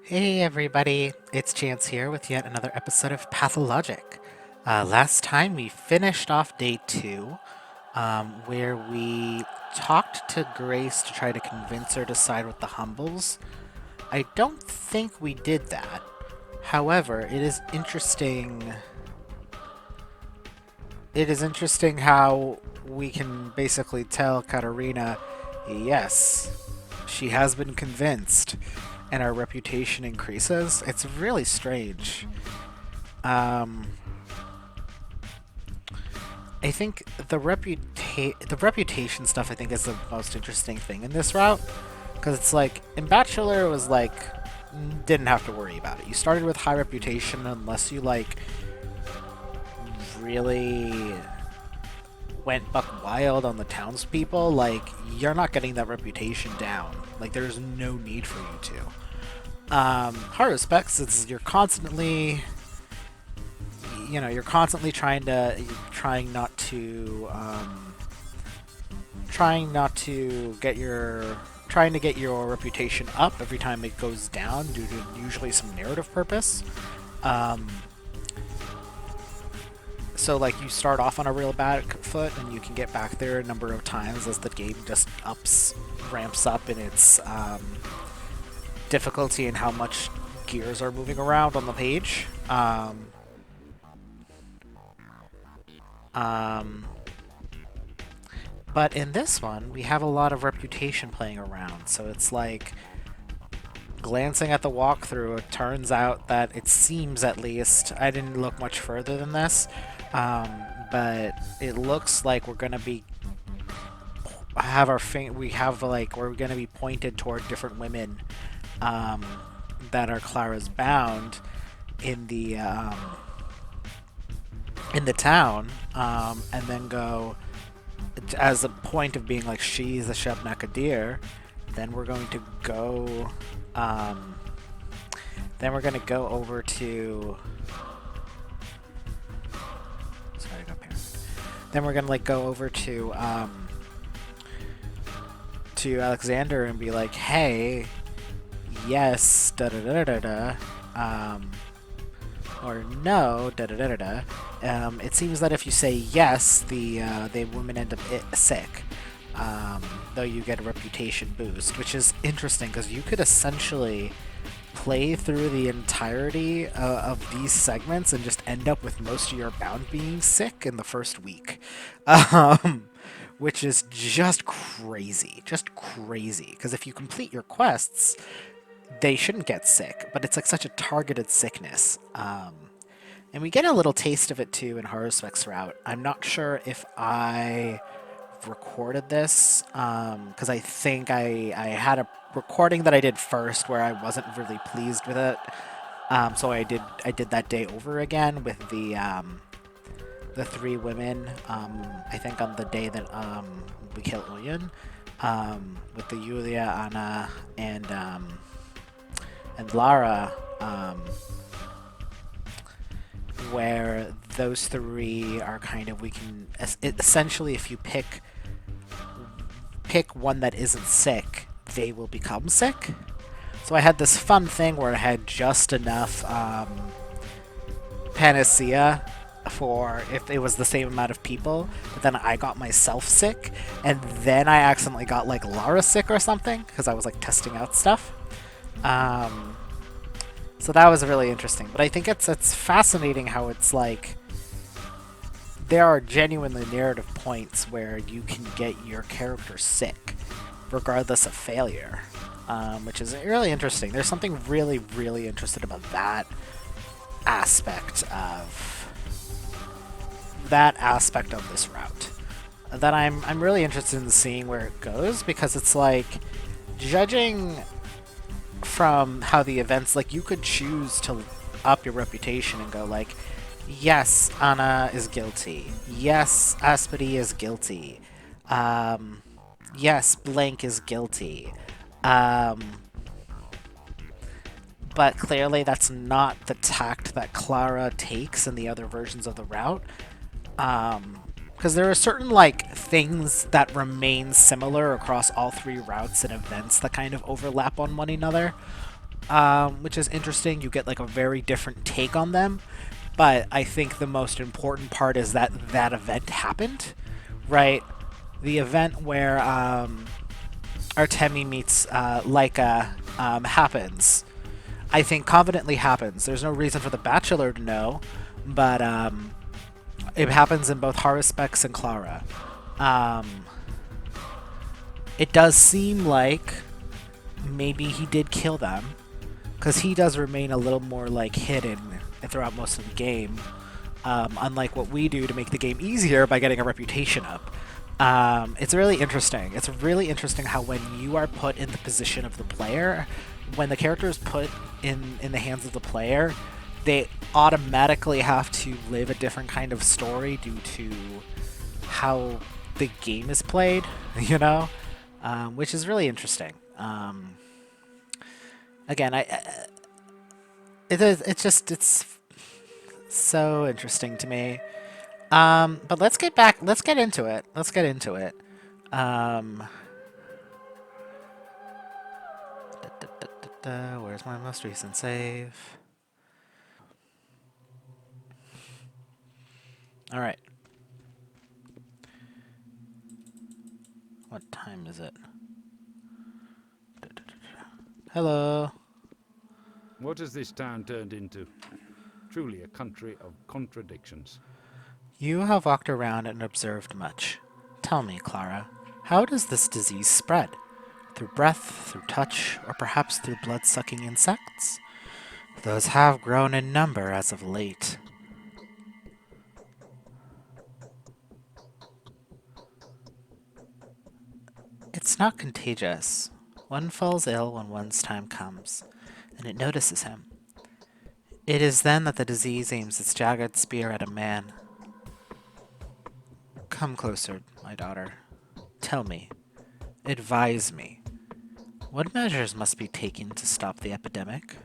Hey everybody, it's Chance here with yet another episode of Pathologic. Last time we finished off day two, where we talked to Grace to try to convince her to side with the Humbles. I don't think we did that. However, it is interesting. It is interesting how we can basically tell Katarina, yes, she has been convinced, and our reputation increases. It's really strange. Um, I think the reputation stuff I think is the most interesting thing in this route because it's like in Bachelor it was like didn't have to worry about it. You started with high reputation unless you like really went buck wild on the townspeople. Like you're not getting that reputation down. Like there's no need for you to. Hard specs, it's you're constantly trying to get your reputation up every time it goes down due to usually some narrative purpose. Um, so like you start off on a real bad foot and you can get back there a number of times as the game just ramps up in its difficulty and how much gears are moving around on the page. Um, but in this one, we have a lot of reputation playing around, so it's like glancing at the walkthrough, it turns out that it seems at least, I didn't look much further than this, um, but it looks like we're gonna be we're gonna be pointed toward different women um, that are Clara's bound in the town, and then go as a point of being like she's a Shebnakadir. Then we're going to go. Um, then we're going to go over to. Sorry, I got paranoid. Then we're going to like go over to Alexander and be like, hey, yes, da da da da da. Or no, da da da da da. It seems that if you say yes, the women end up sick. Though you get a reputation boost, which is interesting because you could essentially play through the entirety of these segments and just end up with most of your bound being sick in the first week. Um, which is just crazy. Because if you complete your quests, they shouldn't get sick, but it's like such a targeted sickness. And we get a little taste of it too in Horrorspec's route. I'm not sure if I recorded this because I think I had a recording that I did first where I wasn't really pleased with it. So I did that day over again with the three women. I think on the day that we killed Ulyan, with the Yulia, Anna, and Lara, where those three are kind of we can essentially if you pick one that isn't sick, they will become sick. So I had this fun thing where I had just enough panacea for if it was the same amount of people, but then I got myself sick, and then I accidentally got like Lara sick or something because I was like testing out stuff. Um, so that was really interesting. But I think it's fascinating how it's like there are genuinely narrative points where you can get your character sick, regardless of failure, which is really interesting. There's something really, really interesting about aspect of aspect of this route that I'm really interested in seeing where it goes because it's like judging from how the events like you could choose to up your reputation and go like yes, Anna is guilty. Yes, Aspedy is guilty. Yes, blank is guilty. Um, but clearly that's not the tact that Clara takes in the other versions of the route. Because there are certain like things that remain similar across all three routes and events that kind of overlap on one another. which is interesting. You get like a very different take on them. But I think the most important part is that that event happened, right? The event where Artemi meets Laika happens. I think confidently happens. There's no reason for the Bachelor to know, but it happens in both Haruspex and Clara. Um, it does seem like maybe he did kill them, because he does remain a little more like hidden throughout most of the game, unlike what we do to make the game easier by getting a reputation up. It's really interesting. It's really interesting how when you are put in the position of the player, when the character is put in the hands of the player, they automatically have to live a different kind of story due to how the game is played, you know, which is really interesting. Again, it's so interesting to me. But let's get back. Let's get into it. Let's get into it. Um, where's my most recent save? All right. What time is it? Hello. What has this town turned into? Truly a country of contradictions. You have walked around and observed much. Tell me, Clara, how does this disease spread? Through breath, through touch, or perhaps through blood-sucking insects? Those have grown in number as of late. It's not contagious. One falls ill when one's time comes, and it notices him. It is then that the disease aims its jagged spear at a man. Come closer, my daughter. Tell me. Advise me. What measures must be taken to stop the epidemic?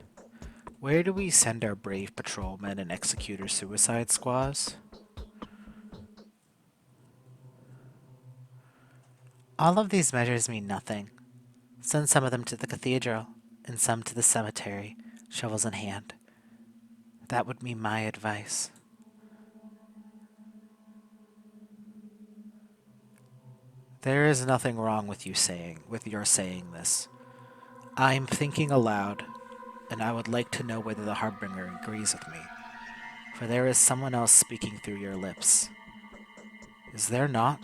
Where do we send our brave patrolmen and executor suicide squads? All of these measures mean nothing. Send some of them to the cathedral, and some to the cemetery, shovels in hand. That would be my advice. There is nothing wrong with your saying this. I'm thinking aloud, and I would like to know whether the Harbinger agrees with me, for there is someone else speaking through your lips. Is there not?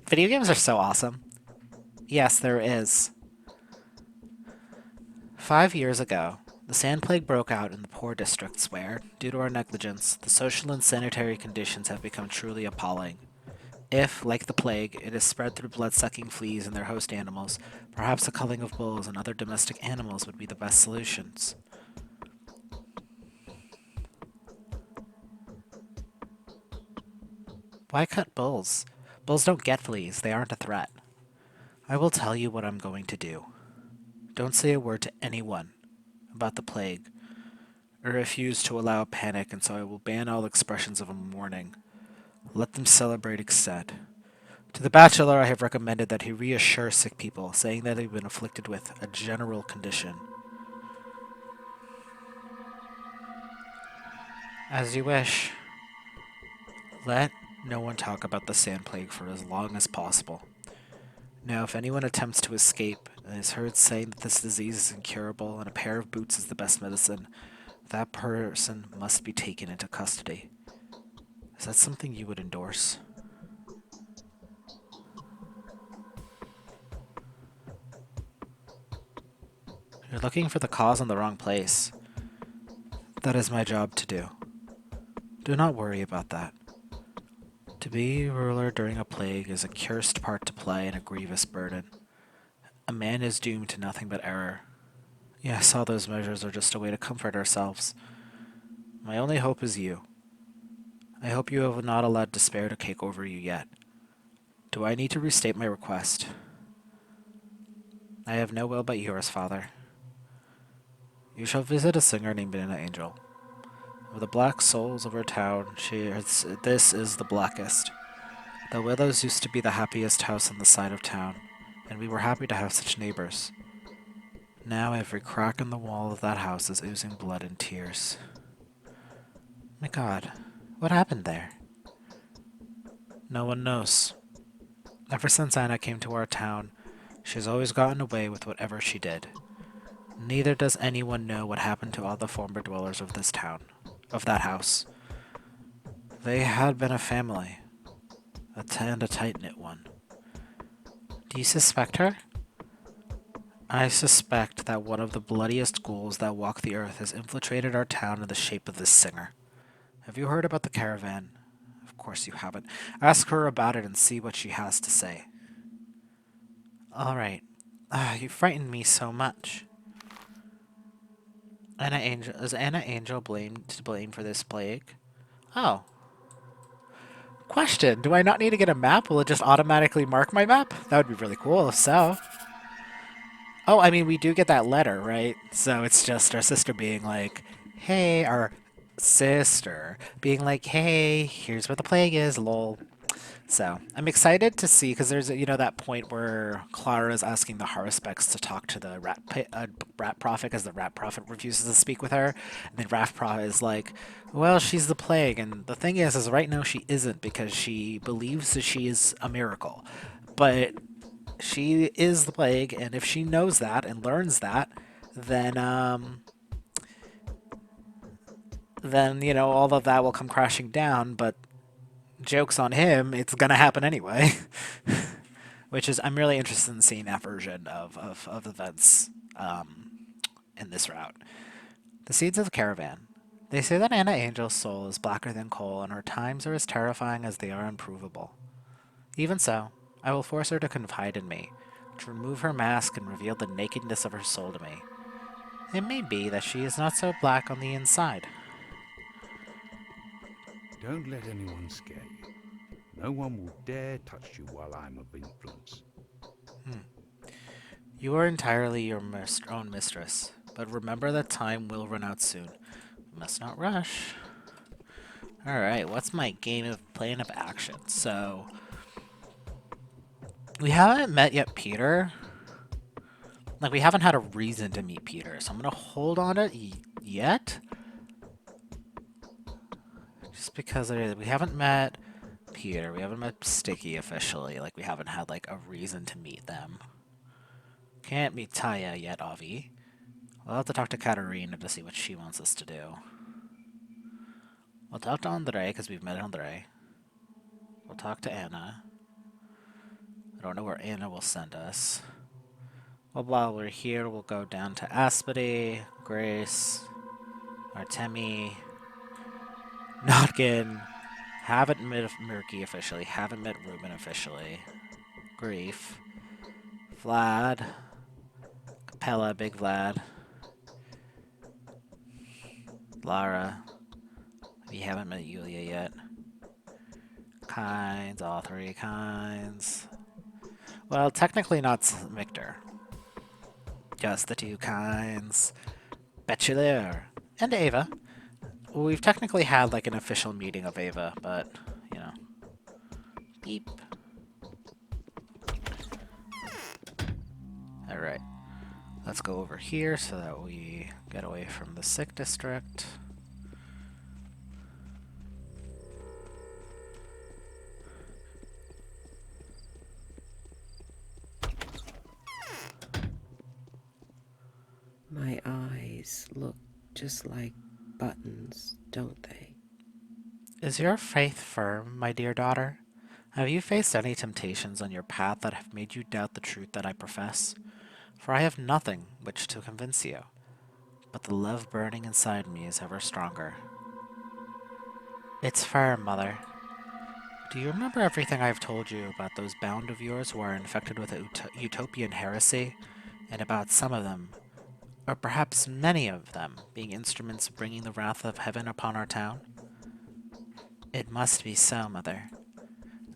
Video games are so awesome. Yes, there is. 5 years ago, the sand plague broke out in the poor districts where, due to our negligence, the social and sanitary conditions have become truly appalling. If, like the plague, it is spread through blood-sucking fleas and their host animals, perhaps the culling of bulls and other domestic animals would be the best solutions. Why cut bulls? Bulls don't get fleas, they aren't a threat. I will tell you what I'm going to do. Don't say a word to anyone about the plague, or refuse to allow a panic, and so I will ban all expressions of a mourning. Let them celebrate instead. To the bachelor, I have recommended that he reassure sick people, saying that they've been afflicted with a general condition. As you wish. Let no one talk about the sand plague for as long as possible. Now, if anyone attempts to escape and is heard saying that this disease is incurable and a pair of boots is the best medicine, that person must be taken into custody. Is that something you would endorse? You're looking for the cause in the wrong place. That is my job to do. Do not worry about that. To be ruler during a plague is a cursed part to play and a grievous burden. A man is doomed to nothing but error. Yes, all those measures are just a way to comfort ourselves. My only hope is you. I hope you have not allowed despair to take over you yet. Do I need to restate my request? I have no will but yours, Father. You shall visit a singer named Banana Angel. Of the black souls of our town, this is the blackest. The Willows used to be the happiest house on the side of town. and we were happy to have such neighbors. Now every crack in the wall of that house is oozing blood and tears. My God, what happened there? No one knows. Ever since Anna came to our town, she has always gotten away with whatever she did. Neither does anyone know what happened to all the former dwellers of this town, of that house. They had been a family, and a tight-knit one. Do you suspect her? I suspect that one of the bloodiest ghouls that walk the earth has infiltrated our town in the shape of this singer. Have you heard about the caravan? Of course you haven't. Ask her about it and see what she has to say. All right. You frightened me so much. Is Anna Angel to blame for this plague? Oh. Question, do I not need to get a map? Will it just automatically mark my map? That would be really cool if so. Oh, I mean, we do get that letter, right? So it's just our sister being like, hey, our sister being like, hey, here's where the plague is, lol. So I'm excited to see, because there's, that point where Clara is asking the Haruspecs to talk to the rat prophet, because the rat prophet refuses to speak with her. And then rat prophet is like, well, she's the plague. And the thing is right now she isn't, because she believes that she is a miracle. But she is the plague, and if she knows that and learns that, then all of that will come crashing down. But joke's on him, it's gonna happen anyway. Which is, I'm really interested in seeing that version of events in this route. The seeds of the caravan. They say that Anna Angel's soul is blacker than coal, and her times are as terrifying as they are unprovable. Even so, I will force her to confide in me, to remove her mask and reveal the nakedness of her soul to me. It may be that she is not so black on the inside. Don't let anyone scare you. No one will dare touch you while I'm of influence. You are entirely your own mistress, but remember that time will run out soon. We must not rush. Alright, what's my plan of action? So, we haven't met yet Peter. Like, we haven't had a reason to meet Peter, so I'm gonna hold on it yet. Just because we haven't met Peter, we haven't met Sticky officially. Like, we haven't had, like, a reason to meet them. Can't meet Taya yet, Avi. We'll have to talk to Katarina to see what she wants us to do. We'll talk to Andre, because we've met Andre. We'll talk to Anna. I don't know where Anna will send us. Well, while we're here, we'll go down to Aspity, Grace, Artemi, Notkin. Haven't met Murky officially. Haven't met Ruben officially. Grief. Vlad. Capella, Big Vlad. Lara. We haven't met Yulia yet. Kinds, all three kinds. Well, technically not Victor. Just the two kinds. Bachelor. And Ava. We've technically had, like, an official meeting of Ava, but, Beep. Alright. Let's go over here so that we get away from the sick district. My eyes look just like buttons, don't they? Is your faith firm, my dear daughter? Have you faced any temptations on your path that have made you doubt the truth that I profess? For I have nothing which to convince you, but the love burning inside me is ever stronger. It's firm, Mother. Do you remember everything I have told you about those bound of yours who are infected with a utopian heresy, and about some of them, or perhaps many of them, being instruments of bringing the wrath of heaven upon our town? It must be so, Mother.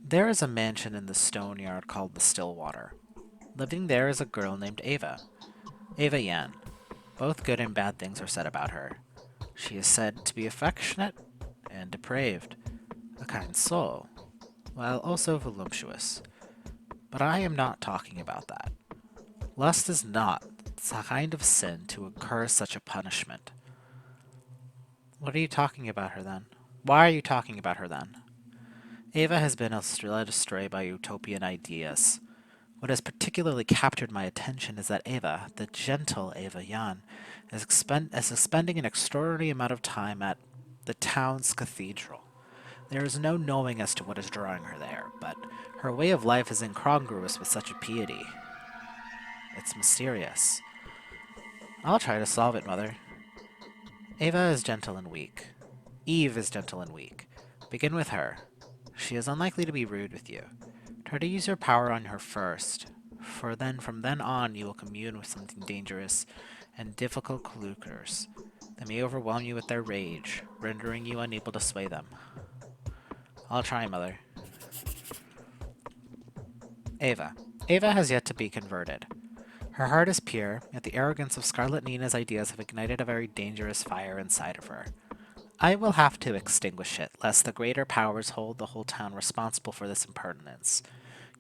There is a mansion in the stone yard called the Stillwater. Living there is a girl named Ava. Ava Yan. Both good and bad things are said about her. She is said to be affectionate and depraved, a kind soul, while also voluptuous. But I am not talking about that. Lust is not the kind of sin to incur such a punishment. What are you talking about her then? Why are you talking about her then? Ava has been led astray by utopian ideas. What has particularly captured my attention is that Ava, the gentle Ava Jan, is spending an extraordinary amount of time at the town's cathedral. There is no knowing as to what is drawing her there, but her way of life is incongruous with such a piety. It's mysterious. I'll try to solve it, Mother. Ava is gentle and weak. Eve is gentle and weak. Begin with her. She is unlikely to be rude with you. Try to use your power on her first, for then from then on you will commune with something dangerous and difficult colluctors. They may overwhelm you with their rage, rendering you unable to sway them. I'll try, Mother. Ava. Ava has yet to be converted. Her heart is pure, yet the arrogance of Scarlet Nina's ideas have ignited a very dangerous fire inside of her. I will have to extinguish it, lest the greater powers hold the whole town responsible for this impertinence.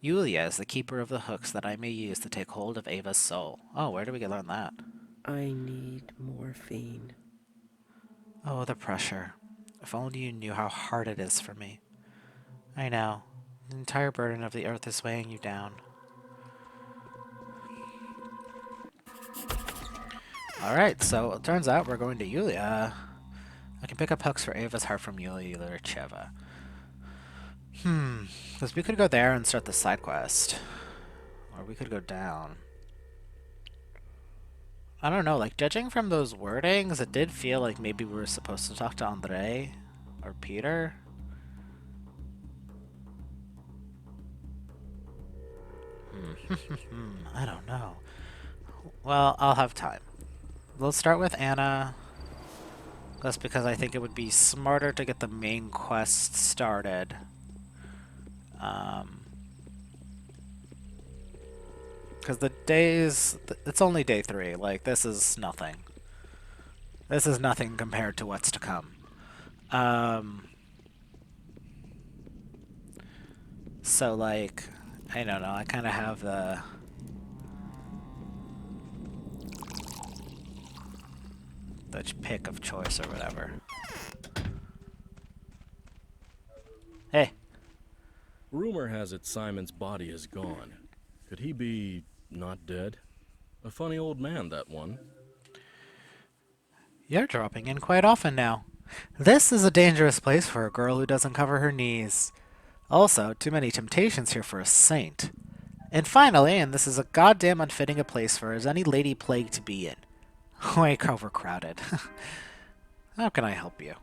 Yulia is the keeper of the hooks that I may use to take hold of Ava's soul. Oh, where do we learn that? I need morphine. Oh, the pressure. If only you knew how hard it is for me. I know. The entire burden of the earth is weighing you down. Alright, so it turns out we're going to Yulia. I can pick up hooks for Ava's heart from Yulia Lurcheva. Because we could go there and start the side quest. Or we could go down. I don't know, like, judging from those wordings, it did feel like maybe we were supposed to talk to Andre or Peter. I don't know. Well, I'll have time. We'll start with Anna. That's because I think it would be smarter to get the main quest started. Because the days... It's only day 3. Like, this is nothing. This is nothing compared to what's to come. So, like... I don't know, I kind of have the pick of choice or whatever. Hey. Rumor has it Simon's body is gone. Could he be not dead? A funny old man, that one. You're dropping in quite often now. This is a dangerous place for a girl who doesn't cover her knees. Also, too many temptations here for a saint. And finally, and this is a goddamn unfitting a place for as any lady plague to be in. Way overcrowded. How can I help you?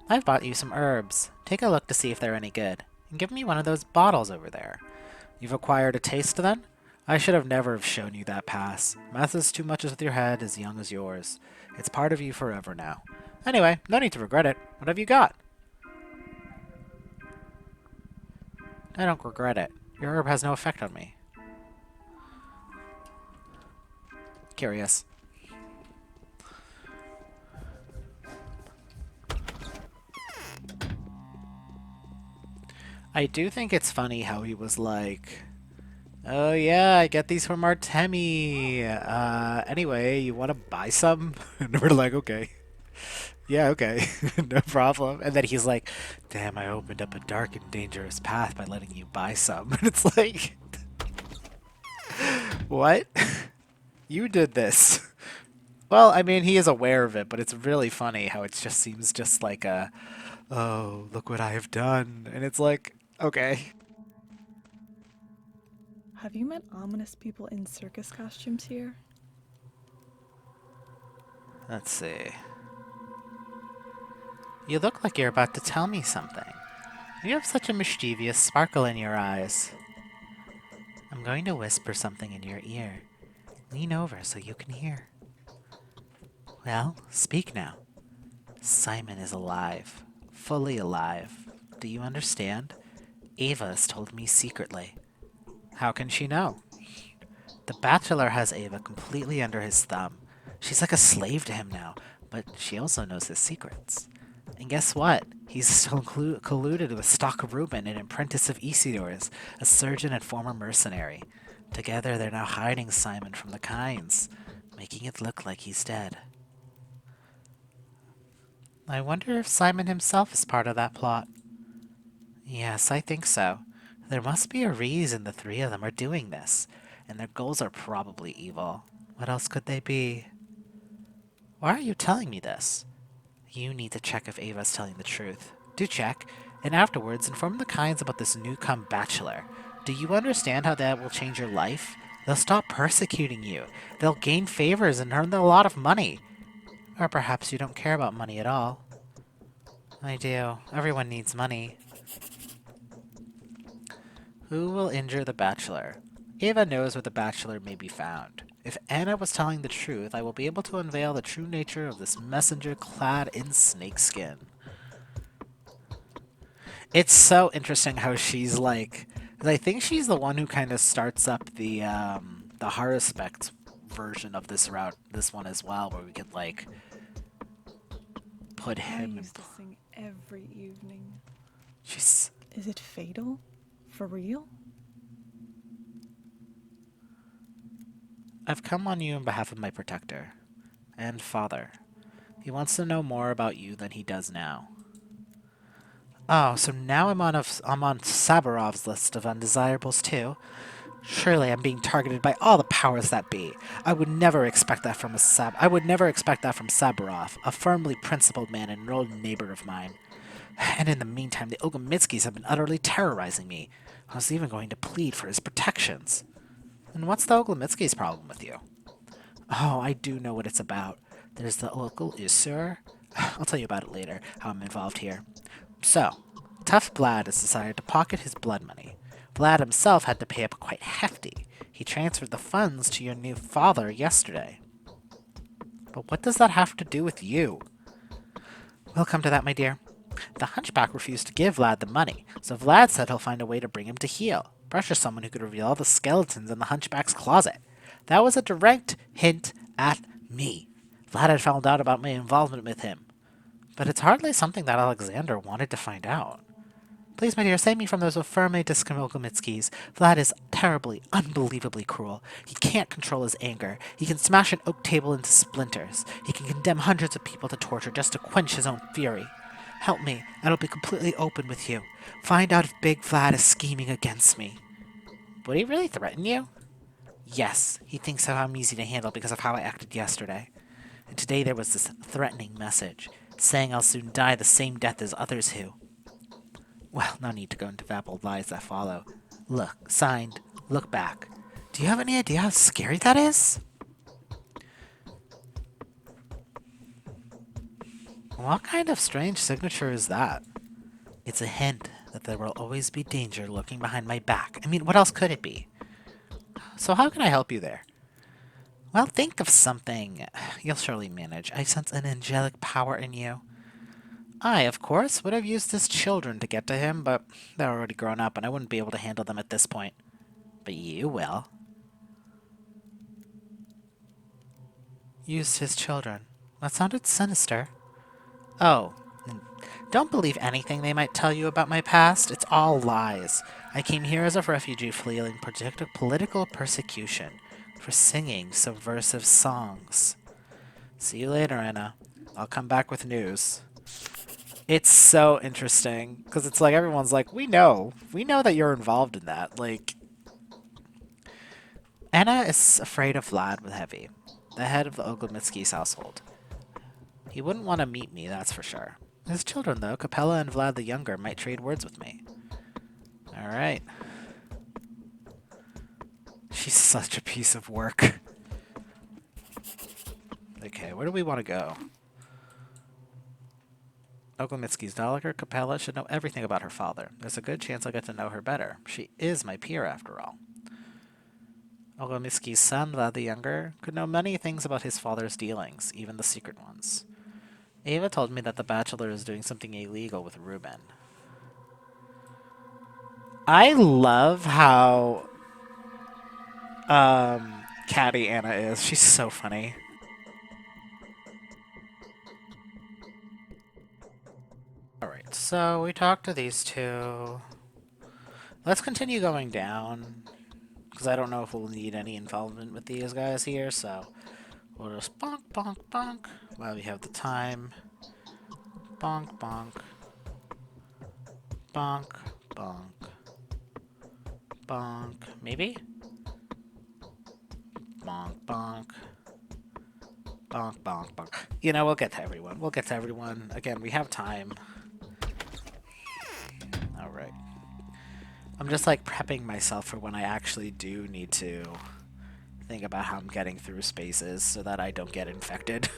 I've bought you some herbs. Take a look to see if they're any good. And give me one of those bottles over there. You've acquired a taste then? I should have never have shown you that pass. Messes too much with your head as young as yours. It's part of you forever now. Anyway, no need to regret it. What have you got? I don't regret it. Your herb has no effect on me. Curious. I do think it's funny how he was like, oh yeah, I get these from Artemi. Anyway, you want to buy some? And we're like, okay. Yeah, okay. No problem. And then he's like, damn, I opened up a dark and dangerous path by letting you buy some. And it's like, what? You did this. Well, I mean, he is aware of it, but it's really funny how it just seems just like a, oh, look what I have done. And it's like, okay. Have you met ominous people in circus costumes here? Let's see. You look like you're about to tell me something. You have such a mischievous sparkle in your eyes. I'm going to whisper something in your ear. Lean over so you can hear. Well, speak now. Simon is alive. Fully alive. Do you understand? Ava has told me secretly. How can she know? The Bachelor has Ava completely under his thumb. She's like a slave to him now. but she also knows his secrets. And guess what? He's still colluded with Stock Rubin, an apprentice of Isidor's, a surgeon and former mercenary. Together, they're now hiding Simon from the Kynes, making it look like he's dead. I wonder if Simon himself is part of that plot. Yes, I think so. There must be a reason the three of them are doing this, and their goals are probably evil. What else could they be? Why are you telling me this? You need to check if Ava's telling the truth. Do check, and afterwards inform the Kynes about this newcome bachelor. Do you understand how that will change your life? They'll stop persecuting you. They'll gain favors and earn a lot of money. Or perhaps you don't care about money at all. I do. Everyone needs money. Who will injure the bachelor? Ava knows where the bachelor may be found. If Anna was telling the truth, I will be able to unveil the true nature of this messenger clad in snakeskin. It's so interesting how she's like... 'cause I think she's the one who kind of starts up the Harrespect version of this one as well, where we could, like, put I him in... used to sing every evening. She's... Is it fatal? For real? I've come on you on behalf of my protector and father. He wants to know more about you than he does now. Oh, so now I'm on Sabarov's list of undesirables too. Surely I'm being targeted by all the powers that be. I would never expect that from Sabarov, a firmly principled man and an old neighbor of mine. And in the meantime, the Ogomitsky's have been utterly terrorizing me. I was even going to plead for his protections. And what's the Ogomitsky's problem with you? Oh, I do know what it's about. There's the local Isur. I'll tell you about it later, how I'm involved here. So, tough Vlad has decided to pocket his blood money. Vlad himself had to pay up quite hefty. He transferred the funds to your new father yesterday. But what does that have to do with you? We'll come to that, my dear. The hunchback refused to give Vlad the money, so Vlad said he'll find a way to bring him to heel. Pressure someone who could reveal all the skeletons in the hunchback's closet. That was a direct hint at me. Vlad had found out about my involvement with him. But it's hardly something that Alexander wanted to find out. Please, my dear, save me from those firmly Ogomitsky's. Vlad is terribly, unbelievably cruel. He can't control his anger. He can smash an oak table into splinters. He can condemn hundreds of people to torture just to quench his own fury. Help me, and I'll be completely open with you. Find out if Big Vlad is scheming against me. Would he really threaten you? Yes, he thinks I'm easy to handle because of how I acted yesterday. And today there was this threatening message, saying I'll soon die the same death as others who... Well, no need to go into vapid lies that follow. Look, signed, look back. Do you have any idea how scary that is? What kind of strange signature is that? It's a hint that there will always be danger lurking behind my back. I mean, what else could it be? So how can I help you there? Well, think of something. You'll surely manage. I sense an angelic power in you. I, of course, would have used his children to get to him, but they're already grown up and I wouldn't be able to handle them at this point. But you will. Used his children. That sounded sinister. Oh, don't believe anything they might tell you about my past. It's all lies. I came here as a refugee fleeing political persecution for singing subversive songs. See you later, Anna. I'll come back with news. It's so interesting, because it's like everyone's like, we know that you're involved in that. Like, Anna is afraid of Vlad with Heavy, the head of the Ogomitsky's household. He wouldn't want to meet me, that's for sure. His children, though, Capella and Vlad the Younger, might trade words with me. Alright. She's such a piece of work. Okay, where do we want to go? Ogomitsky's daughter, Capella, should know everything about her father. There's a good chance I'll get to know her better. She is my peer, after all. Ogomitsky's son, Vlad the Younger, could know many things about his father's dealings, even the secret ones. Ava told me that the Bachelor is doing something illegal with Ruben. I love how catty Anna is. She's so funny. So we talked to these two. Let's continue going down, because I don't know if we'll need any involvement with these guys here, so we'll just bonk, bonk, bonk while we have the time. Bonk, bonk. Bonk, bonk. Bonk. Maybe? Bonk, bonk. Bonk, bonk, bonk. You know, we'll get to everyone. We'll get to everyone. Again, we have time. Alright. I'm just like prepping myself for when I actually do need to think about how I'm getting through spaces so that I don't get infected.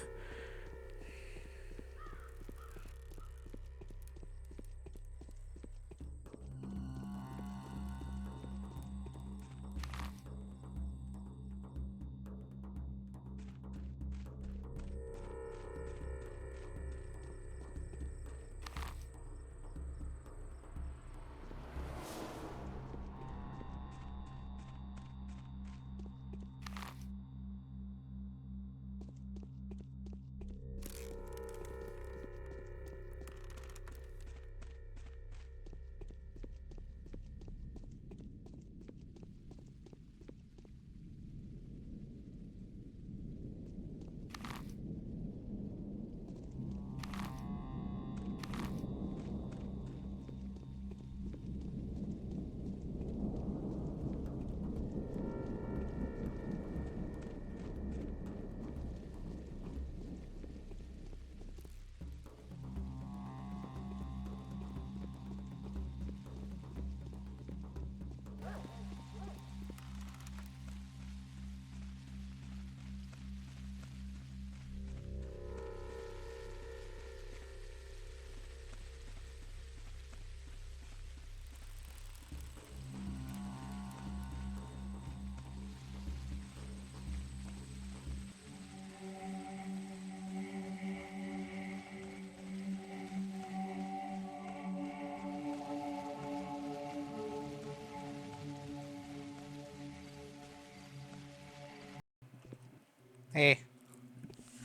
Hey.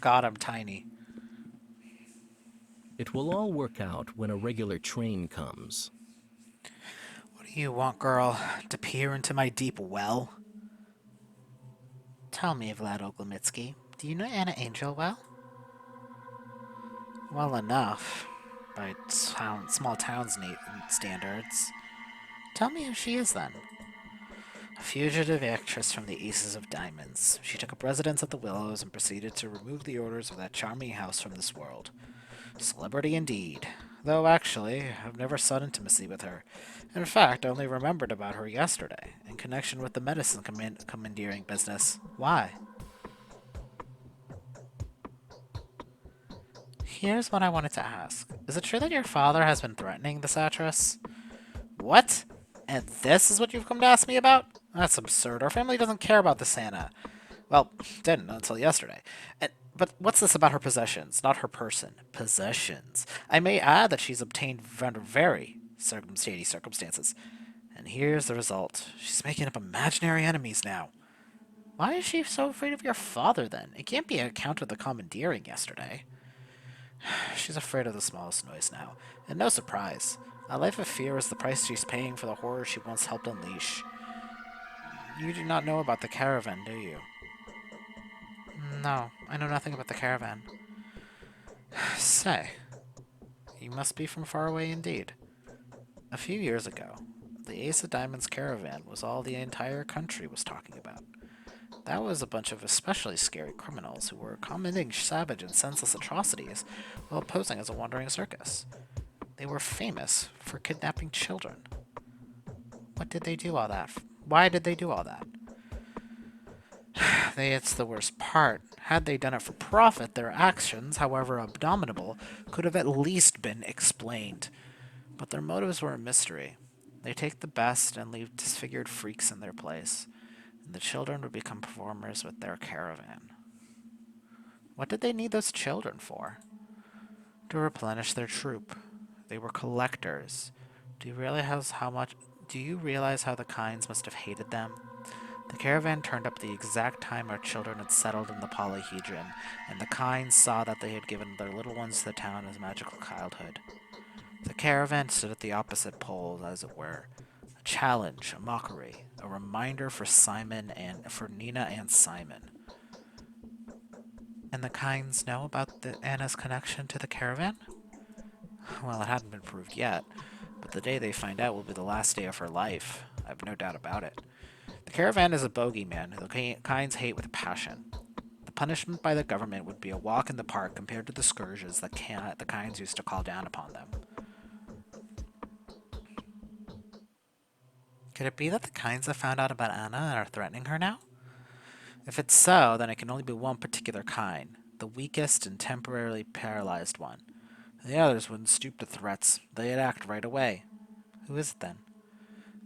God, I'm tiny. It will all work out when a regular train comes. What do you want, girl? To peer into my deep well? Tell me, Vlad Oglemitsky, do you know Anna Angel well? Well enough, by small town's standards. Tell me who she is, then. A fugitive actress from the Aces of Diamonds. She took up residence at the Willows and proceeded to remove the orders of that charming house from this world. Celebrity indeed. Though, actually, I've never sought intimacy with her. In fact, I only remembered about her yesterday, in connection with the medicine commandeering business. Why? Here's what I wanted to ask. Is it true that your father has been threatening this actress? What? And this is what you've come to ask me about? That's absurd. Our family doesn't care about this Anna. Well, didn't until yesterday. But what's this about her possessions, not her person? Possessions. I may add that she's obtained under very shady circumstances. And here's the result. She's making up imaginary enemies now. Why is she so afraid of your father, then? It can't be on account of the commandeering yesterday. She's afraid of the smallest noise now. And no surprise. A life of fear is the price she's paying for the horror she once helped unleash. You do not know about the caravan, do you? No, I know nothing about the caravan. Say, you must be from far away indeed. A few years ago, the Ace of Diamonds caravan was all the entire country was talking about. That was a bunch of especially scary criminals who were committing savage and senseless atrocities while posing as a wandering circus. They were famous for kidnapping children. What did they do all that? Why did they do all that? It's the worst part. Had they done it for profit, their actions, however abominable, could have at least been explained. But their motives were a mystery. They take the best and leave disfigured freaks in their place, and the children would become performers with their caravan. What did they need those children for? To replenish their troop. They were collectors. Do you realize how the Kynes must have hated them? The caravan turned up the exact time our children had settled in the polyhedron, and the Kynes saw that they had given their little ones to the town as magical childhood. The caravan stood at the opposite poles, as it were. A challenge, a mockery, a reminder for Nina and Simon. And the Kinds know about Anna's connection to the caravan? Well, it hadn't been proved yet, but the day they find out will be the last day of her life. I have no doubt about it. The caravan is a bogeyman who the Kinds hate with a passion. The punishment by the government would be a walk in the park compared to the scourges that the Kinds used to call down upon them. Could it be that the Kinds have found out about Anna and are threatening her now? If it's so, then it can only be one particular kind, the weakest and temporarily paralyzed one. The others wouldn't stoop to threats. They'd act right away. Who is it then?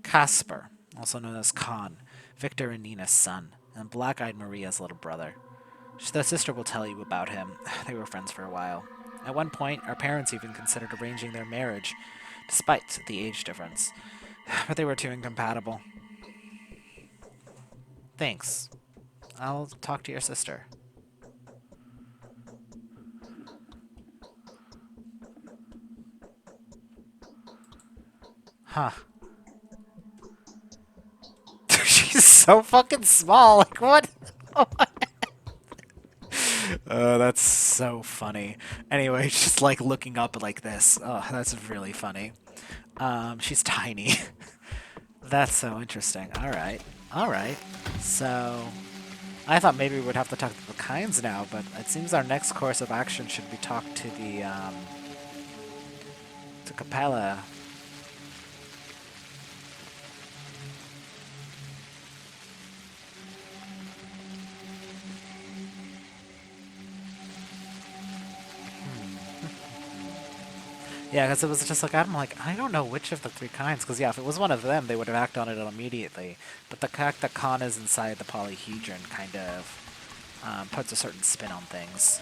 Casper, also known as Khan, Victor and Nina's son, and Black-Eyed Maria's little brother. The sister will tell you about him. They were friends for a while. At one point, our parents even considered arranging their marriage, despite the age difference. But they were too incompatible. Thanks. I'll talk to your sister. Huh. She's so fucking small. Like, what? That's so funny. Anyway, just like looking up like this. Oh, that's really funny. She's tiny. That's so interesting. Alright. Alright. So, I thought maybe we would have to talk to the Kinds now, but it seems our next course of action should be talk to the, to Capella. Yeah, because it was just like, I'm like, I don't know which of the three Kinds, because yeah, if it was one of them, they would have acted on it immediately. But the fact that Khan is inside the polyhedron kind of puts a certain spin on things.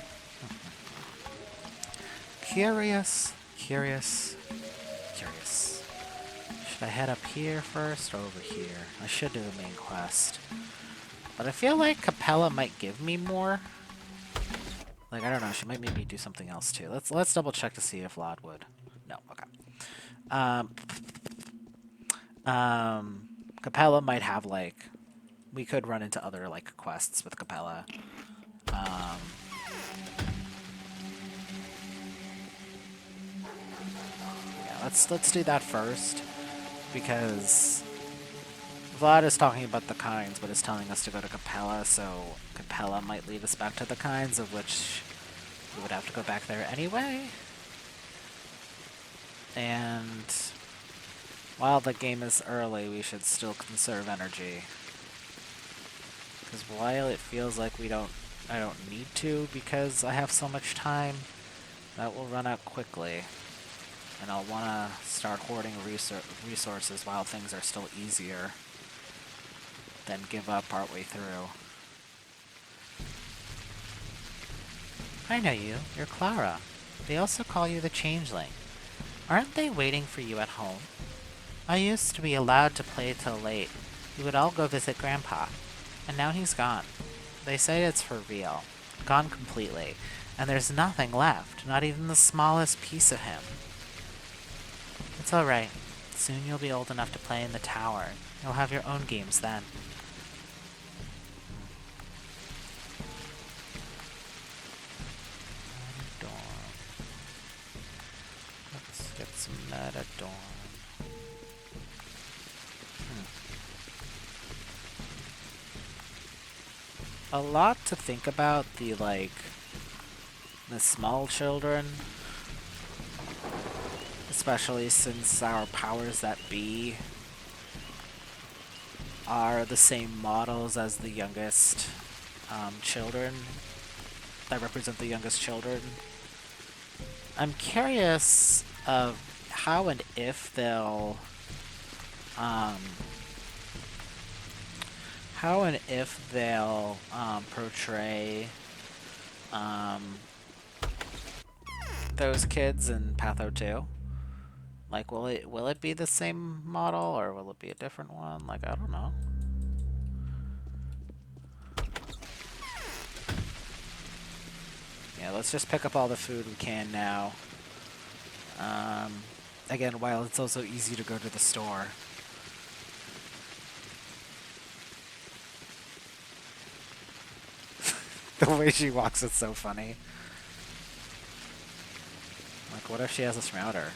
Curious, curious, curious. Should I head up here first or over here? I should do the main quest. But I feel like Capella might give me more. Like, I don't know, she might make me do something else too. Let's double check to see if Lod would. No, okay. Capella might have, like, we could run into other, like, quests with Capella. Yeah, let's do that first, because Vlad is talking about the Kinds, but is telling us to go to Capella, so Capella might lead us back to the Kinds, of which we would have to go back there anyway. And while the game is early, we should still conserve energy. Because while it feels like I don't need to because I have so much time, that will run out quickly. And I'll want to start hoarding resources while things are still easier than give up partway through. I know you. You're Clara. They also call you the Changeling. Aren't they waiting for you at home? I used to be allowed to play till late. We would all go visit Grandpa. And now he's gone. They say it's for real. Gone completely. And there's nothing left. Not even the smallest piece of him. It's alright. Soon you'll be old enough to play in the tower. You'll have your own games then. Let's get some Metadorm. A lot to think about, the small children. Especially since our powers that be are the same models as the youngest children that represent the youngest children. I'm curious of how and if they'll portray those kids in Patho 2. Like, will it be the same model, or will it be a different one? Like, I don't know. Yeah, let's just pick up all the food we can now. Again, while it's also easy to go to the store. The way she walks is so funny. Like, what if she has a Shrouder?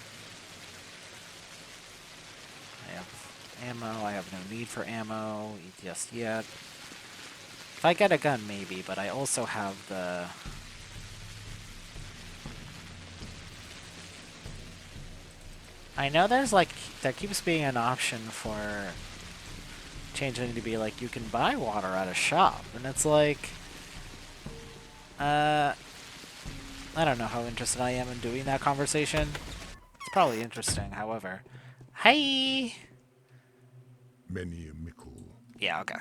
I have ammo. I have no need for ammo just yet. If I get a gun, maybe, but I also have the... I know there's, like, there keeps being an option for changing it to be, like, you can buy water at a shop. And it's like... I don't know how interested I am in doing that conversation. It's probably interesting, however. Hi! Many a mickle. Yeah, okay.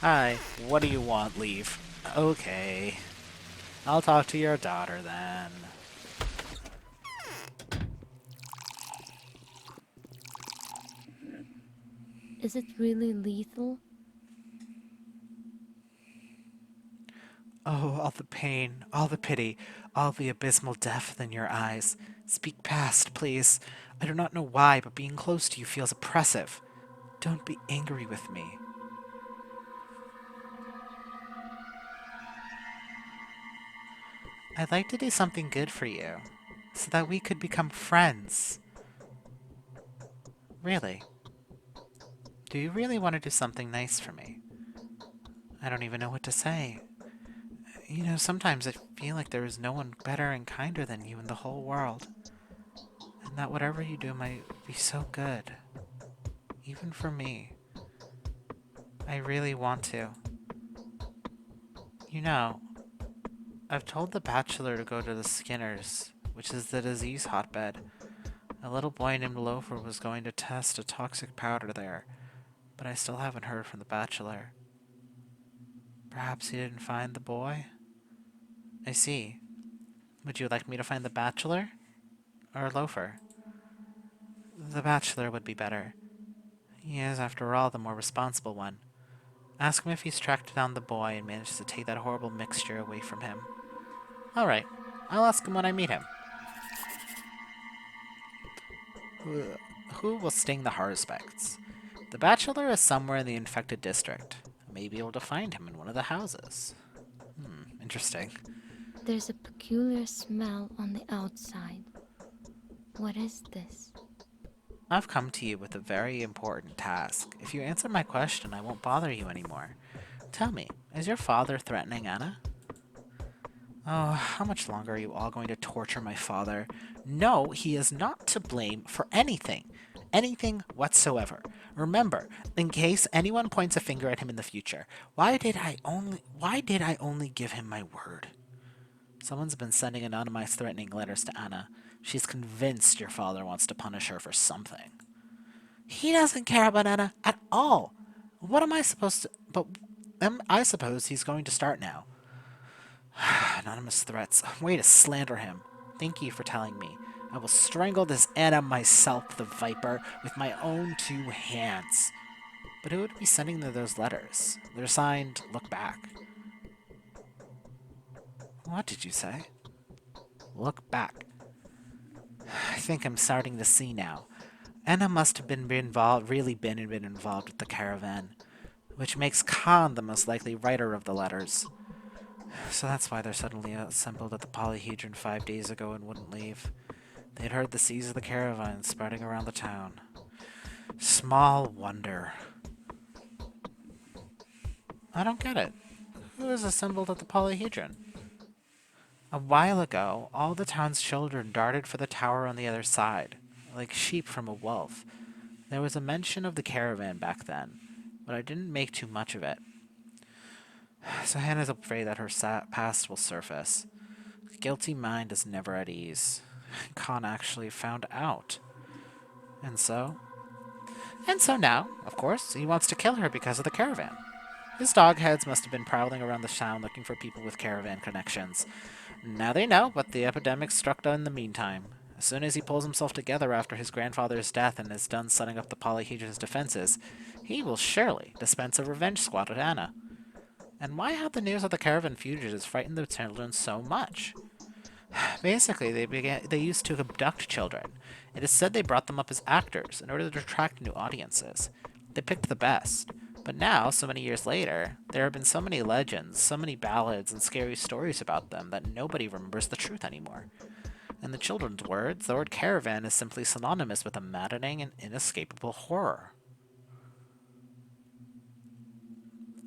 Hi, what do you want, Leave? Okay. I'll talk to your daughter then. Is it really lethal? Oh, all the pain, all the pity, all the abysmal depth in your eyes. Speak past, please. I do not know why, but being close to you feels oppressive. Don't be angry with me. I'd like to do something good for you, so that we could become friends. Really? Do you really want to do something nice for me? I don't even know what to say. You know, sometimes I feel like there is no one better and kinder than you in the whole world. And that whatever you do might be so good. Even for me. I really want to. You know, I've told the bachelor to go to the Skinners, which is the disease hotbed. A little boy named Loafer was going to test a toxic powder there, but I still haven't heard from the bachelor. Perhaps he didn't find the boy? I see. Would you like me to find the bachelor? Or Loafer? The bachelor would be better. He is, after all, the more responsible one. Ask him if he's tracked down the boy and managed to take that horrible mixture away from him. Alright, I'll ask him when I meet him. Who will sting the Harspects? The bachelor is somewhere in the infected district. I may be able to find him in one of the houses. Interesting. There's a peculiar smell on the outside. What is this? I've come to you with a very important task. If you answer my question, I won't bother you anymore. Tell me, is your father threatening Anna? Oh, how much longer are you all going to torture my father? No, he is not to blame for anything. Anything whatsoever. Remember, in case anyone points a finger at him in the future, why did I only give him my word? Someone's been sending anonymized threatening letters to Anna. She's convinced your father wants to punish her for something. He doesn't care about Anna at all. What am I supposed to... But I suppose he's going to start now. Anonymous threats. Way to slander him. Thank you for telling me. I will strangle this Anna myself, the viper, with my own 2 hands. But who would be sending those letters? They're signed, Look Back. What did you say? Look back. I think I'm starting to see now. Anna must have been involved with the caravan, which makes Khan the most likely writer of the letters. So that's why they're suddenly assembled at the polyhedron 5 days ago and wouldn't leave. They'd heard the seas of the caravan spreading around the town. Small wonder. I don't get it. Who is assembled at the polyhedron? A while ago, all the town's children darted for the tower on the other side, like sheep from a wolf. There was a mention of the caravan back then, but I didn't make too much of it. So Hannah's afraid that her past will surface. The guilty mind is never at ease. Khan actually found out. And so? And so now, of course, he wants to kill her because of the caravan. His dog heads must have been prowling around the town looking for people with caravan connections. Now they know, but the epidemic struck in the meantime. As soon as he pulls himself together after his grandfather's death and is done setting up the polyhedron's defenses, he will surely dispense a revenge squad at Anna. And why have the news of the caravan fugitives frightened the children so much? Basically, they used to abduct children. It is said they brought them up as actors in order to attract new audiences. They picked the best. But now, so many years later, there have been so many legends, so many ballads and scary stories about them that nobody remembers the truth anymore. In the children's words, the word caravan is simply synonymous with a maddening and inescapable horror.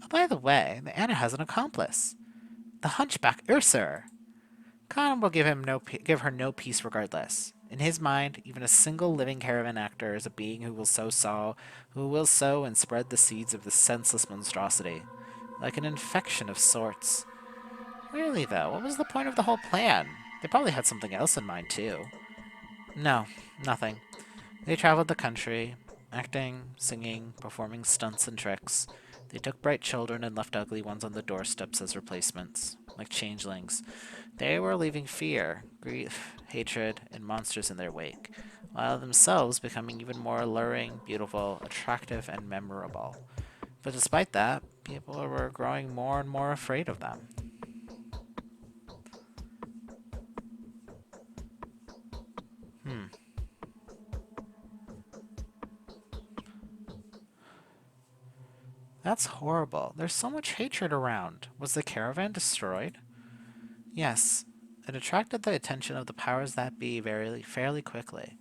Oh, by the way, the Anna has an accomplice. The hunchback Ursur. Khan will give her no peace regardless. In his mind, even a single living caravan actor is a being who will sow and spread the seeds of this senseless monstrosity, like an infection of sorts. Really, though, what was the point of the whole plan? They probably had something else in mind, too. No, nothing. They traveled the country, acting, singing, performing stunts and tricks. They took bright children and left ugly ones on the doorsteps as replacements, like changelings. They were leaving fear, grief, hatred, and monsters in their wake, while themselves becoming even more alluring, beautiful, attractive, and memorable. But despite that, people were growing more and more afraid of them. That's horrible. There's so much hatred around. Was the caravan destroyed? Yes. It attracted the attention of the powers that be fairly quickly.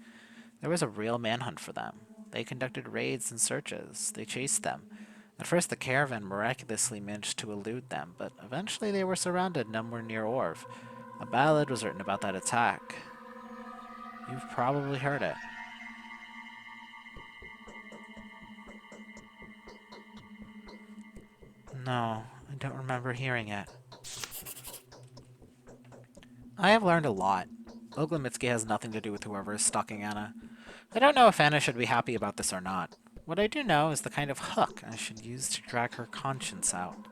There was a real manhunt for them. They conducted raids and searches. They chased them. At first, the caravan miraculously managed to elude them, but eventually they were surrounded somewhere near Orv. A ballad was written about that attack. You've probably heard it. No, I don't remember hearing it. I have learned a lot. Oglemitsky has nothing to do with whoever is stalking Anna. I don't know if Anna should be happy about this or not. What I do know is the kind of hook I should use to drag her conscience out.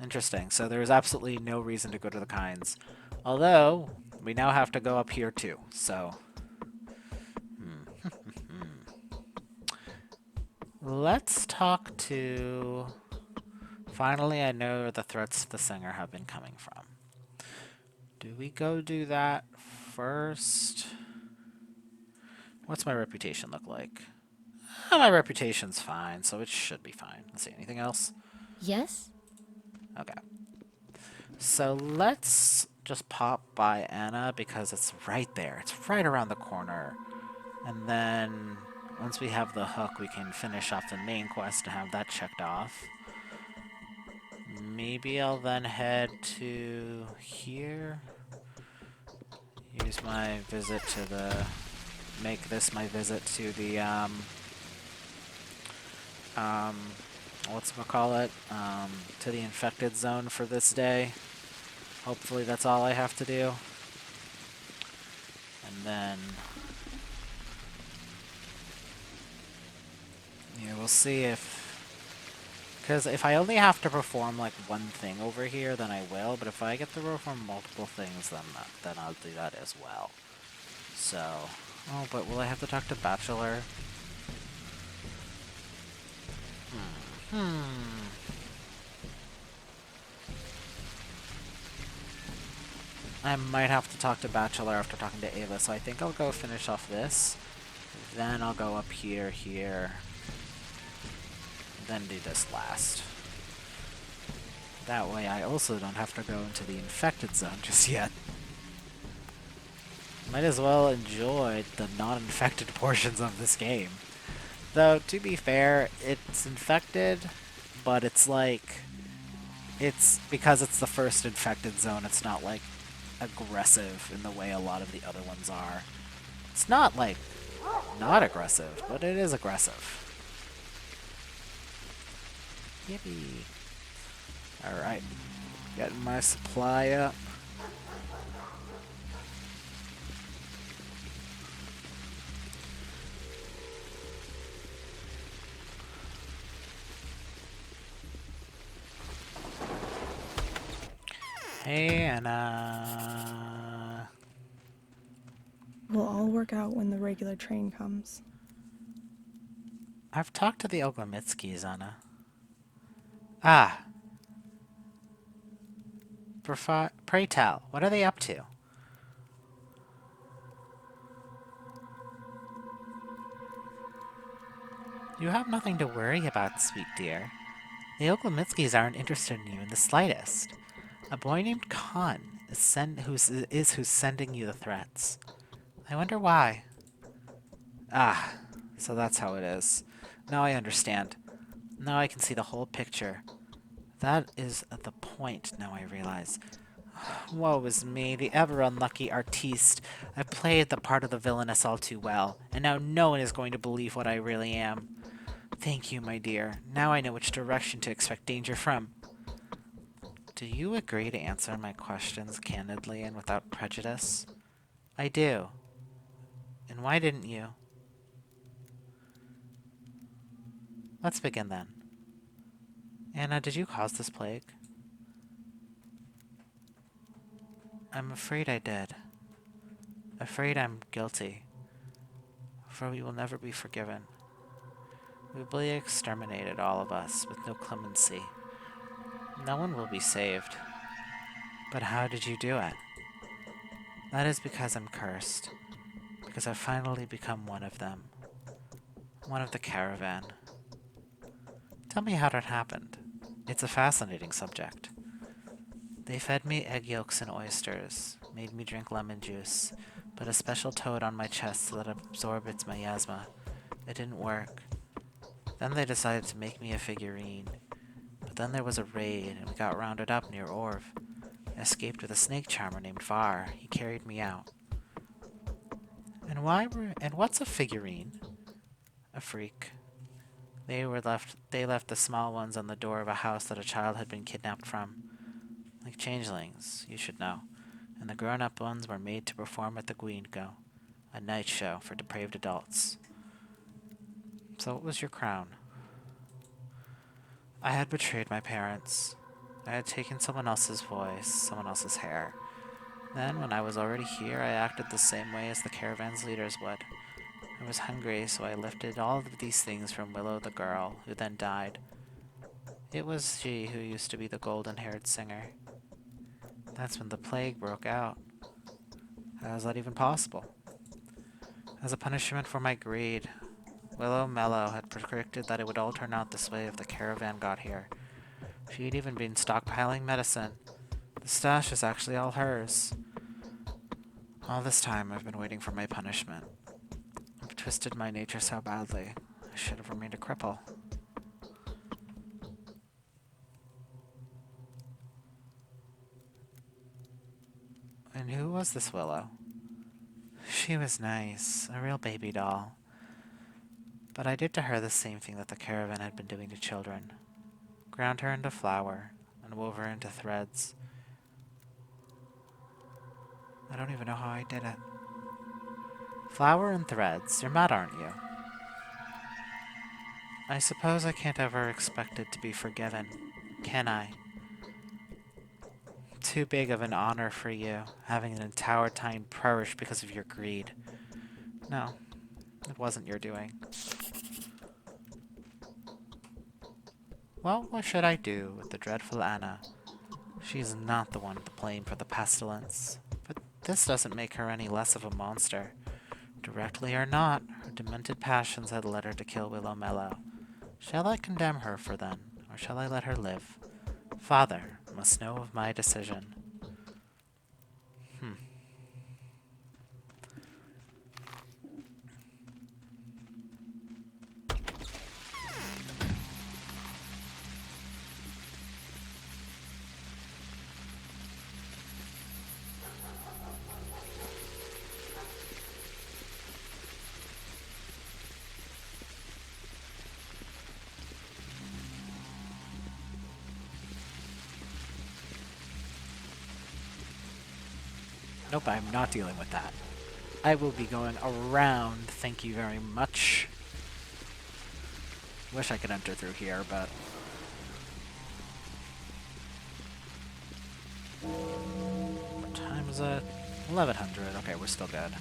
Interesting. So there is absolutely no reason to go to the Kinds. Although, we now have to go up here too, so... Let's talk to... Finally, I know where the threats to the singer have been coming from. Do we go do that first? What's my reputation look like? My reputation's fine, so it should be fine. Let's see, anything else? Yes? Okay. So let's just pop by Anna because it's right there. It's right around the corner. And then once we have the hook, we can finish off the main quest to have that checked off. Maybe I'll then head to here. Use my visit to the... Make this my visit to the, whatchamacallit? To the infected zone for this day. Hopefully that's all I have to do. And then... Yeah, we'll see if... Because if I only have to perform, like, one thing over here, then I will. But if I get to perform multiple things, then I'll do that as well. So... Oh, but will I have to talk to Bachelor? I might have to talk to Bachelor after talking to Ava, so I think I'll go finish off this. Then I'll go up here, then do this last. That way I also don't have to go into the infected zone just yet. Might as well enjoy the non-infected portions of this game. Though, to be fair, it's infected, but it's like... It's because it's the first infected zone, it's not like aggressive in the way a lot of the other ones are. It's not like not aggressive, but it is aggressive. Yippee. Alright. Getting my supply up. Hey, Anna. We'll all work out when the regular train comes. I've talked to the Oglemitskys, Anna. Ah. Pray tell, what are they up to? You have nothing to worry about, sweet dear. The Oklemitskys aren't interested in you in the slightest. A boy named Khan who's sending you the threats. I wonder why. Ah, so that's how it is. Now I understand. Now I can see the whole picture. That is the point, now I realize. Woe is me, the ever unlucky artiste. I played the part of the villainess all too well, and now no one is going to believe what I really am. Thank you, my dear. Now I know which direction to expect danger from. Do you agree to answer my questions candidly and without prejudice? I do. And why didn't you? Let's begin then. Anna, did you cause this plague? I'm afraid I did. Afraid I'm guilty. For we will never be forgiven. We will be exterminated, all of us, with no clemency. No one will be saved. But how did you do it? That is because I'm cursed. Because I've finally become one of them. One of the caravan. Tell me how that happened. It's a fascinating subject. They fed me egg yolks and oysters, made me drink lemon juice, put a special toad on my chest so that it absorbed its miasma. It didn't work. Then they decided to make me a figurine. But then there was a raid, and we got rounded up near Orv. I escaped with a snake charmer named Var. He carried me out. And what's a figurine? A freak. They left the small ones on the door of a house that a child had been kidnapped from. Like changelings, you should know. And the grown-up ones were made to perform at the Guingo, a night show for depraved adults. So what was your crown? I had betrayed my parents. I had taken someone else's voice, someone else's hair. Then, when I was already here, I acted the same way as the caravan's leaders would. I was hungry, so I lifted all of these things from Willow the girl, who then died. It was she who used to be the golden-haired singer. That's when the plague broke out. How is that even possible? As a punishment for my greed, Willow Mellow had predicted that it would all turn out this way if the caravan got here. She'd even been stockpiling medicine. The stash is actually all hers. All this time I've been waiting for my punishment. I've twisted my nature so badly, I should have remained a cripple. And who was this Willow? She was nice, a real baby doll. But I did to her the same thing that the caravan had been doing to children. Ground her into flour, and wove her into threads. I don't even know how I did it. Flour and threads, you're mad, aren't you? I suppose I can't ever expect it to be forgiven, can I? Too big of an honor for you, having an entire time perish because of your greed. No, it wasn't your doing. Well, what should I do with the dreadful Anna? She's not the one to blame for the pestilence, but this doesn't make her any less of a monster. Directly or not, her demented passions had led her to kill Willow Mellow. Shall I condemn her for then, or shall I let her live? Father must know of my decision. Nope, I'm not dealing with that. I will be going around, thank you very much. Wish I could enter through here, but... What time is it? 1100. Okay, we're still good.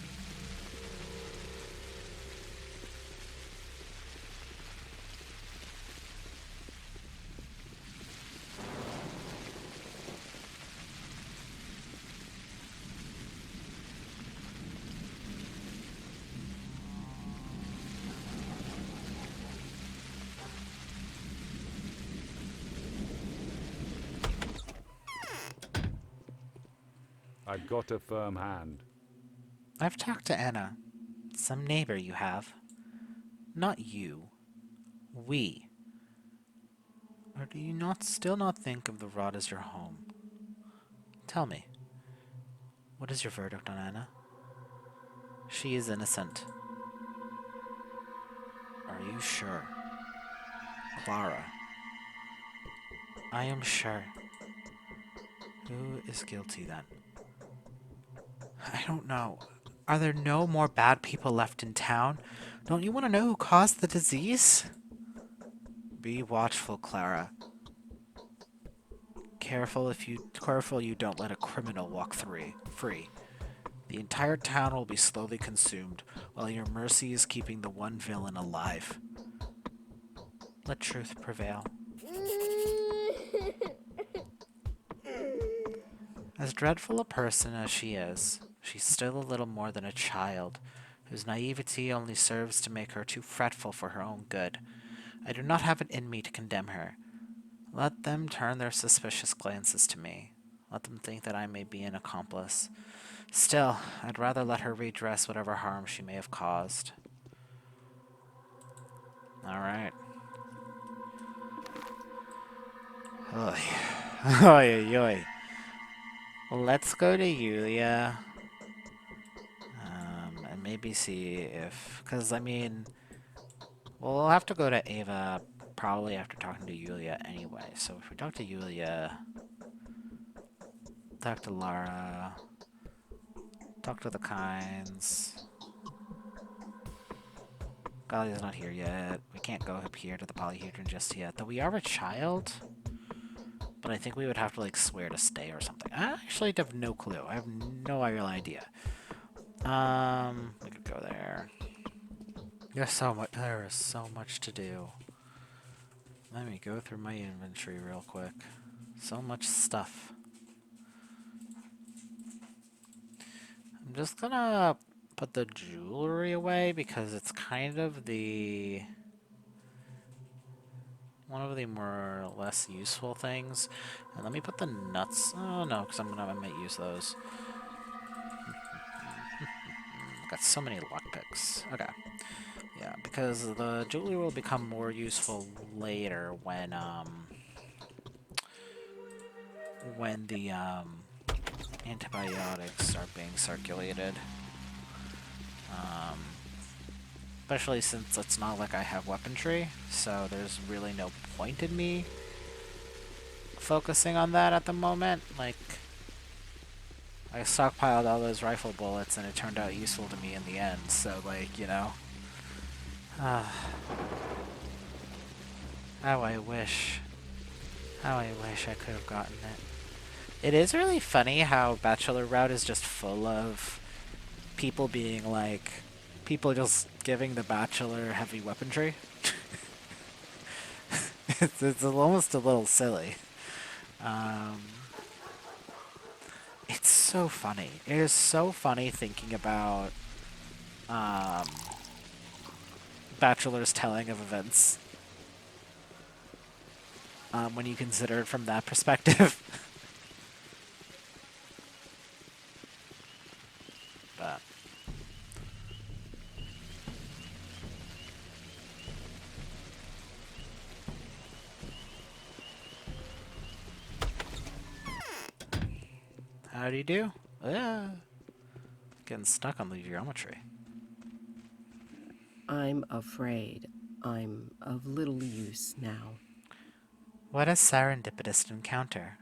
I got a firm hand. I've talked to Anna. Some neighbor you have. Not you. We. Or do you still not think of the rod as your home? Tell me, what is your verdict on Anna? She is innocent. Are you sure? Clara. I am sure. Who is guilty then? I don't know. Are there no more bad people left in town? Don't you want to know who caused the disease? Be watchful, Clara. Careful you don't let a criminal walk free. The entire town will be slowly consumed, while your mercy is keeping the one villain alive. Let truth prevail. As dreadful a person as she is, she's still a little more than a child, whose naivety only serves to make her too fretful for her own good. I do not have it in me to condemn her. Let them turn their suspicious glances to me. Let them think that I may be an accomplice. Still, I'd rather let her redress whatever harm she may have caused. Alright. Oy. Oy, oy, oy. Let's go to Yulia. And maybe see if... Because, I mean... We'll have to go to Ava probably after talking to Yulia anyway. So if we talk to Yulia... Talk to Lara... Talk to the Kinds... Galia's not here yet. We can't go up here to the polyhedron just yet. Though we are a child... But I think we would have to, like, swear to stay or something. I actually have no clue. I have no real idea. We could go there. There's so much. There is so much to do. Let me go through my inventory real quick. So much stuff. I'm just gonna put the jewelry away because it's kind of the... one of the more or less useful things. And let me put the nuts... Oh no, because I might use those. Got so many lockpicks. Okay. Yeah, because the jewelry will become more useful later when the antibiotics start being circulated. Especially since it's not like I have weaponry, so there's really no point in me focusing on that at the moment. Like, I stockpiled all those rifle bullets and it turned out useful to me in the end, so, like, you know. How I wish I could have gotten it. It is really funny how Bachelor Route is just full of people being like, people just giving the Bachelor heavy weaponry. it's almost a little silly. It's so funny. It is so funny thinking about Bachelor's telling of events when you consider it from that perspective. But how do you do? Getting stuck on the geometry. I'm afraid I'm of little use now. What a serendipitous encounter.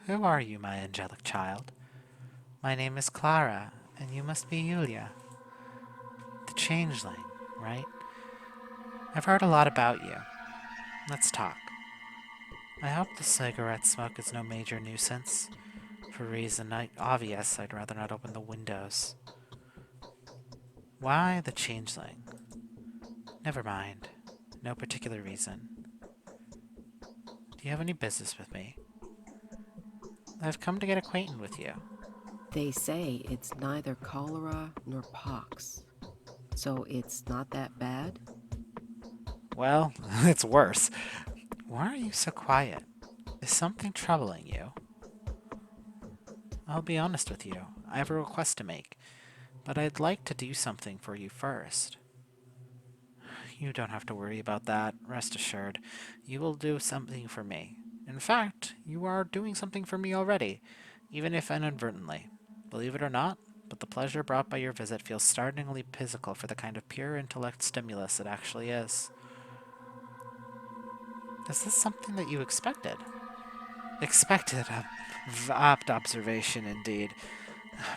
Who are you, my angelic child? My name is Clara, and you must be Yulia. The changeling, right? I've heard a lot about you. Let's talk. I hope the cigarette smoke is no major nuisance. For reason obvious, I'd rather not open the windows. Why the changeling? Never mind. No particular reason. Do you have any business with me? I've come to get acquainted with you. They say it's neither cholera nor pox. So it's not that bad? Well, it's worse. Why are you so quiet? Is something troubling you? I'll be honest with you. I have a request to make, but I'd like to do something for you first. You don't have to worry about that. Rest assured, you will do something for me. In fact, you are doing something for me already, even if inadvertently. Believe it or not, but the pleasure brought by your visit feels startlingly physical for the kind of pure intellect stimulus it actually is. Is this something that you expected? Expected? A apt observation indeed.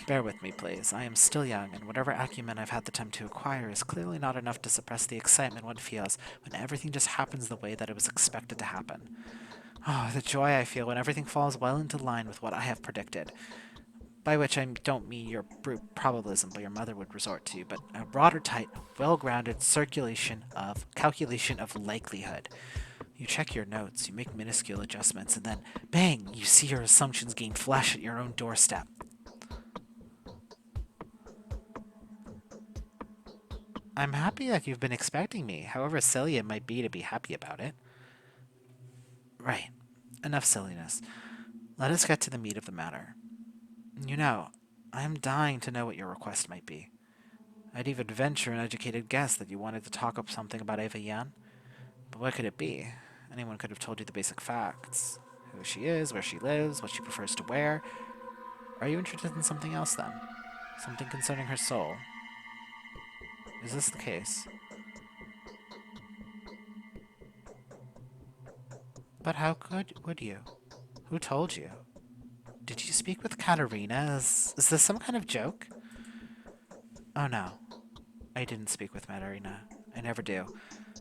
Bear with me, please. I am still young, and whatever acumen I've had the time to acquire is clearly not enough to suppress the excitement one feels when everything just happens the way that it was expected to happen. Oh, the joy I feel when everything falls well into line with what I have predicted. By which I don't mean your brute probabilism your mother would resort to, but a watertight, well-grounded calculation of likelihood. You check your notes, you make minuscule adjustments, and then, bang, you see your assumptions gain flesh at your own doorstep. I'm happy that you've been expecting me, however silly it might be to be happy about it. Right. Enough silliness. Let us get to the meat of the matter. You know, I am dying to know what your request might be. I'd even venture an educated guess that you wanted to talk up something about Eva Yan. But what could it be? Anyone could have told you the basic facts. Who she is, where she lives, what she prefers to wear. Are you interested in something else then? Something concerning her soul? Is this the case? But how would you? Who told you? Did you speak with Katerina? Is this some kind of joke? Oh no, I didn't speak with Katerina. I never do.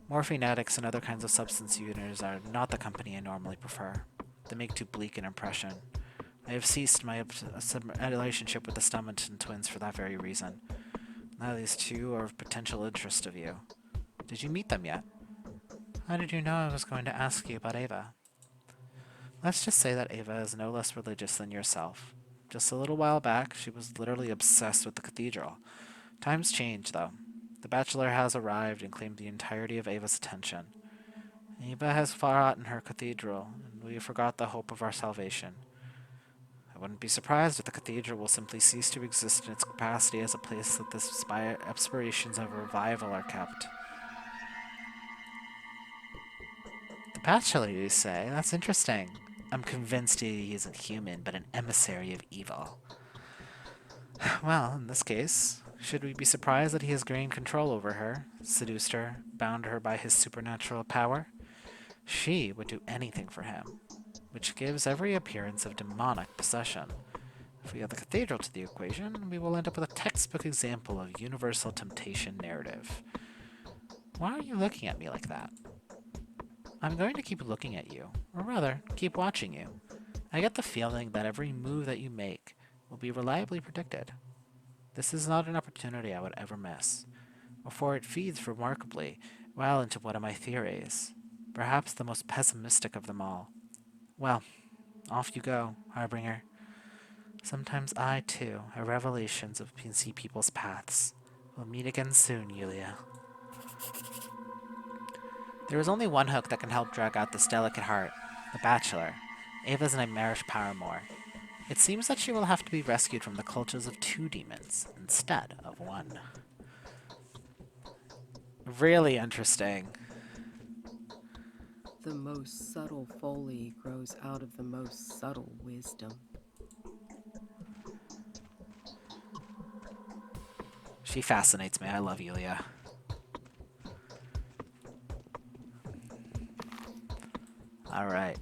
Morphine addicts and other kinds of substance users are not the company I normally prefer. They make too bleak an impression. I have ceased my relationship with the Stummonton twins for that very reason. Now these two are of potential interest of you. Did you meet them yet? How did you know I was going to ask you about Ava? Let's just say that Ava is no less religious than yourself. Just a little while back, she was literally obsessed with the cathedral. Times change, though. The bachelor has arrived and claimed the entirety of Ava's attention. Ava has fought in her cathedral, and we forgot the hope of our salvation. I wouldn't be surprised if the cathedral will simply cease to exist in its capacity as a place that the aspirations of revival are kept. The bachelor, you say? That's interesting. I'm convinced he isn't human, but an emissary of evil. Well, in this case, should we be surprised that he has gained control over her, seduced her, bound her by his supernatural power? She would do anything for him, which gives every appearance of demonic possession. If we add the cathedral to the equation, we will end up with a textbook example of universal temptation narrative. Why are you looking at me like that? I'm going to keep looking at you, or rather, keep watching you. I get the feeling that every move that you make will be reliably predicted. This is not an opportunity I would ever miss, for it feeds remarkably well into one of my theories, perhaps the most pessimistic of them all. Well, off you go, Harbinger. Sometimes I, too, have revelations of see people's paths. We'll meet again soon, Yulia. There is only one hook that can help drag out this delicate heart, the Bachelor, Ava's nightmarish paramour. It seems that she will have to be rescued from the clutches of two demons, instead of one. Really interesting. The most subtle folly grows out of the most subtle wisdom. She fascinates me. I love Yulia. Alright.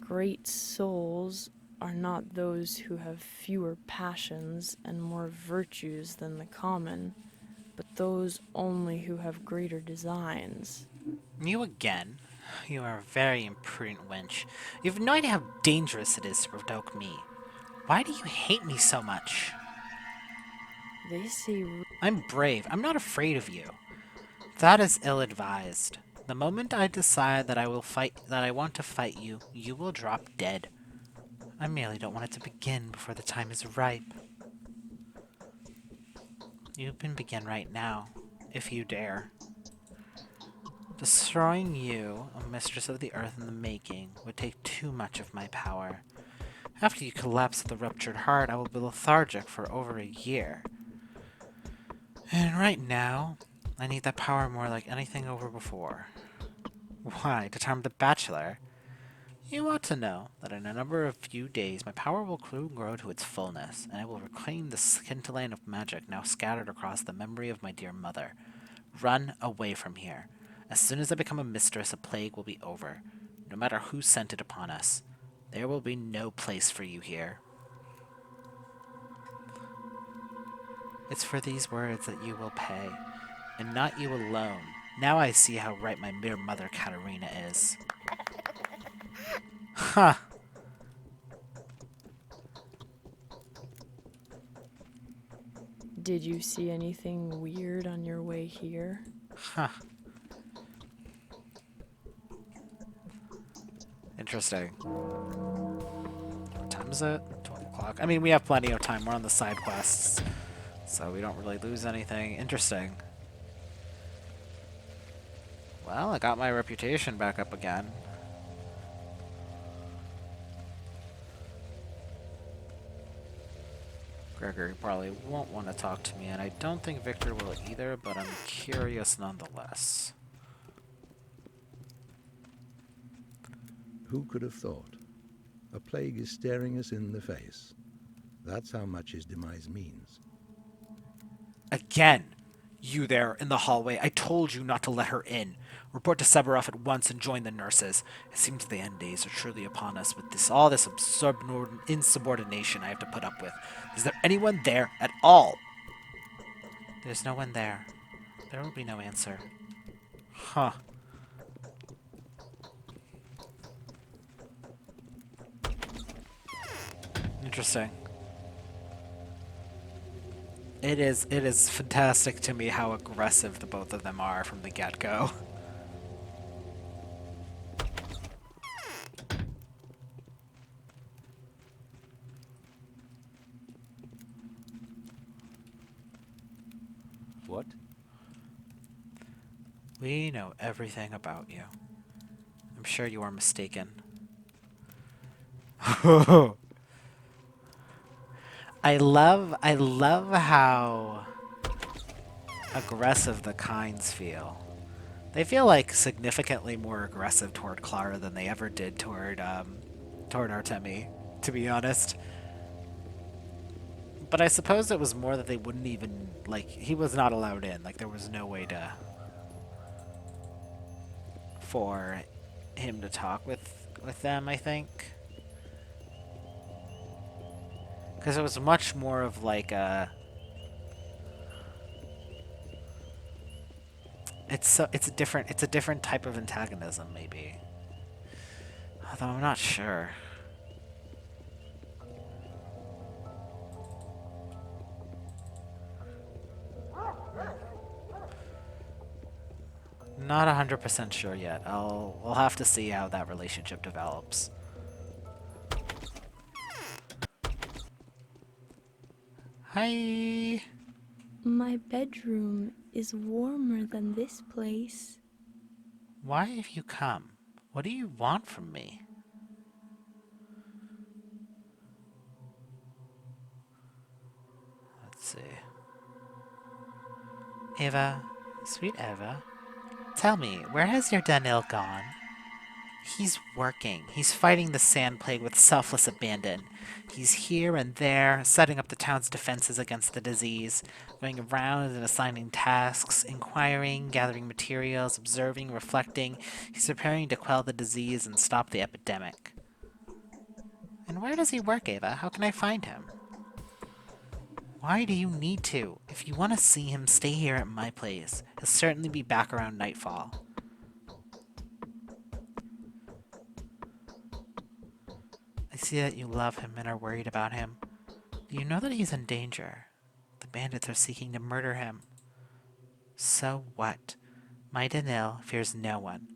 Great souls are not those who have fewer passions and more virtues than the common, but those only who have greater designs. You again? You are a very imprudent wench. You have no idea how dangerous it is to provoke me. Why do you hate me so much? They say I'm brave. I'm not afraid of you. That is ill-advised. The moment I decide that I want to fight you, you will drop dead. I merely don't want it to begin before the time is ripe. You can begin right now, if you dare. Destroying you, a mistress of the earth in the making, would take too much of my power. After you collapse with the ruptured heart, I will be lethargic for over a year. And right now, I need that power more like anything over before. Why, to charm the bachelor? You ought to know that in a number of few days my power will grow to its fullness, and I will reclaim the scintillant of magic now scattered across the memory of my dear mother. Run away from here. As soon as I become a mistress, a plague will be over. No matter who sent it upon us, there will be no place for you here. It's for these words that you will pay, and not you alone. Now I see how right my dear mother Katerina is. Huh. Did you see anything weird on your way here? Huh. Interesting. What time is it? 12 o'clock. I mean, we have plenty of time. We're on the side quests, so we don't really lose anything. Interesting. Well, I got my reputation back up again. Gregory probably won't want to talk to me, and I don't think Victor will either, but I'm curious nonetheless. Who could have thought? A plague is staring us in the face. That's how much his demise means. Again! You there, in the hallway. I told you not to let her in. Report to Severov at once and join the nurses. It seems the end days are truly upon us with all this insubordination I have to put up with. Is there anyone there at all? There's no one there. There will be no answer. Huh. Interesting. It is fantastic to me how aggressive the both of them are from the get-go. What? We know everything about you. I'm sure you are mistaken. I love how aggressive the Kinds feel. They feel like significantly more aggressive toward Clara than they ever did toward Artemi, to be honest. But I suppose it was more that they wouldn't even, like, he was not allowed in. Like, there was no way for him to talk with them, I think. Because it was much more of like a... It's a different type of antagonism, maybe. Although I'm not sure. Not 100% sure yet. We'll have to see how that relationship develops. Hi. My bedroom is warmer than this place. Why have you come? What do you want from me? Let's see. Eva, sweet Eva, tell me, where has your Danil gone? He's working. He's fighting the sand plague with selfless abandon. He's here and there, setting up the town's defenses against the disease, going around and assigning tasks, inquiring, gathering materials, observing, reflecting. He's preparing to quell the disease and stop the epidemic. And where does he work, Ava? How can I find him? Why do you need to? If you want to see him, stay here at my place. He'll certainly be back around nightfall. I see that you love him and are worried about him. Do you know that he's in danger? The bandits are seeking to murder him. So what? My Danil fears no one.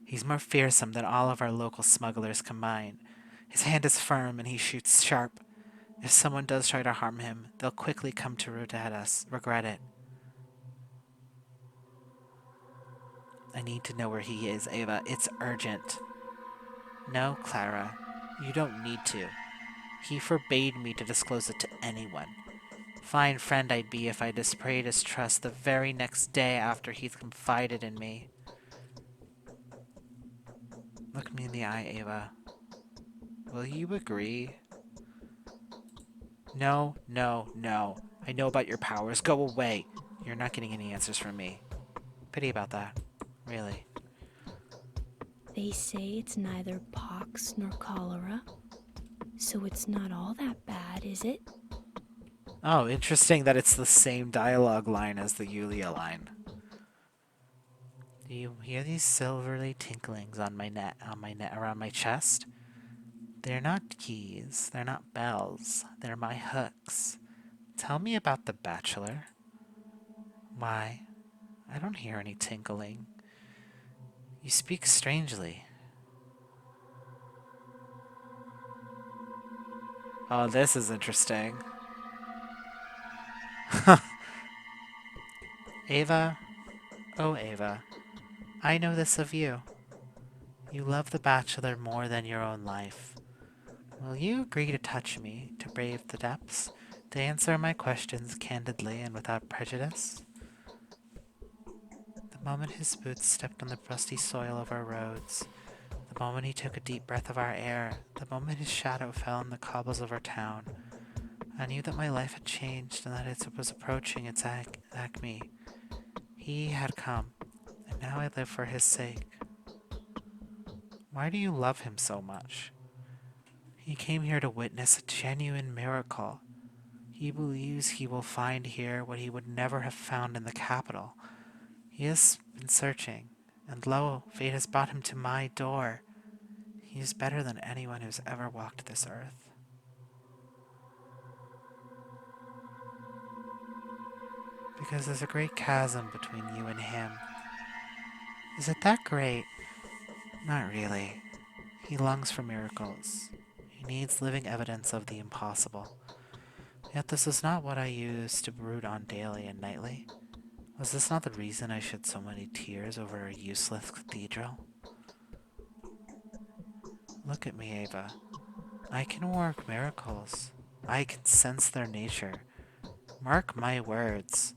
He's more fearsome than all of our local smugglers combined. His hand is firm and he shoots sharp. If someone does try to harm him, they'll quickly come to regret it. I need to know where he is, Ava. It's urgent. No, Clara. You don't need to. He forbade me to disclose it to anyone. Fine friend I'd be if I betrayed his trust the very next day after he'd confided in me. Look me in the eye, Ava. Will you agree? No, no, no. I know about your powers. Go away. You're not getting any answers from me. Pity about that. Really. They say it's neither pox nor cholera, so it's not all that bad, is it? Oh, interesting that it's the same dialogue line as the Yulia line. Do you hear these silvery tinklings on my net around my chest? They're not keys, they're not bells, they're my hooks. Tell me about the bachelor. Why? I don't hear any tinkling. You speak strangely. Oh, this is interesting. Ava, oh Ava, I know this of you. You love the bachelor more than your own life. Will you agree to touch me, to brave the depths, to answer my questions candidly and without prejudice? The moment his boots stepped on the rusty soil of our roads, the moment he took a deep breath of our air, the moment his shadow fell on the cobbles of our town, I knew that my life had changed and that it was approaching its acme. He had come, and now I live for his sake. Why do you love him so much? He came here to witness a genuine miracle. He believes he will find here what he would never have found in the capital. He has been searching, and lo, fate has brought him to my door. He is better than anyone who's ever walked this earth. Because there's a great chasm between you and him. Is it that great? Not really. He longs for miracles. He needs living evidence of the impossible. Yet this is not what I used to brood on daily and nightly. Was this not the reason I shed so many tears over a useless cathedral? Look at me, Ava. I can work miracles. I can sense their nature. Mark my words.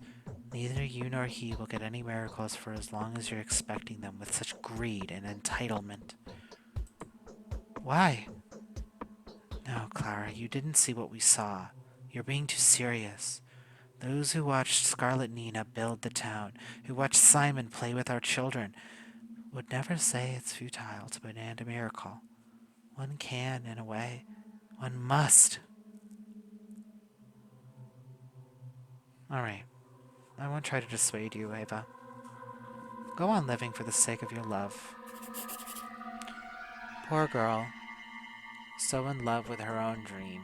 Neither you nor he will get any miracles for as long as you're expecting them with such greed and entitlement. Why? No, Clara, you didn't see what we saw. You're being too serious. Those who watched Scarlet Nina build the town, who watched Simon play with our children, would never say it's futile to demand a miracle. One can, in a way. One must. Alright. I won't try to dissuade you, Ava. Go on living for the sake of your love. Poor girl. So in love with her own dream.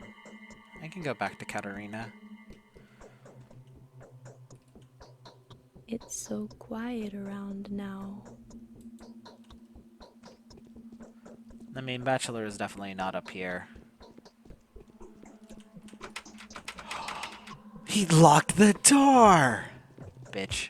I can go back to Katerina. It's so quiet around now. I mean, Bachelor is definitely not up here. He locked the door! Bitch.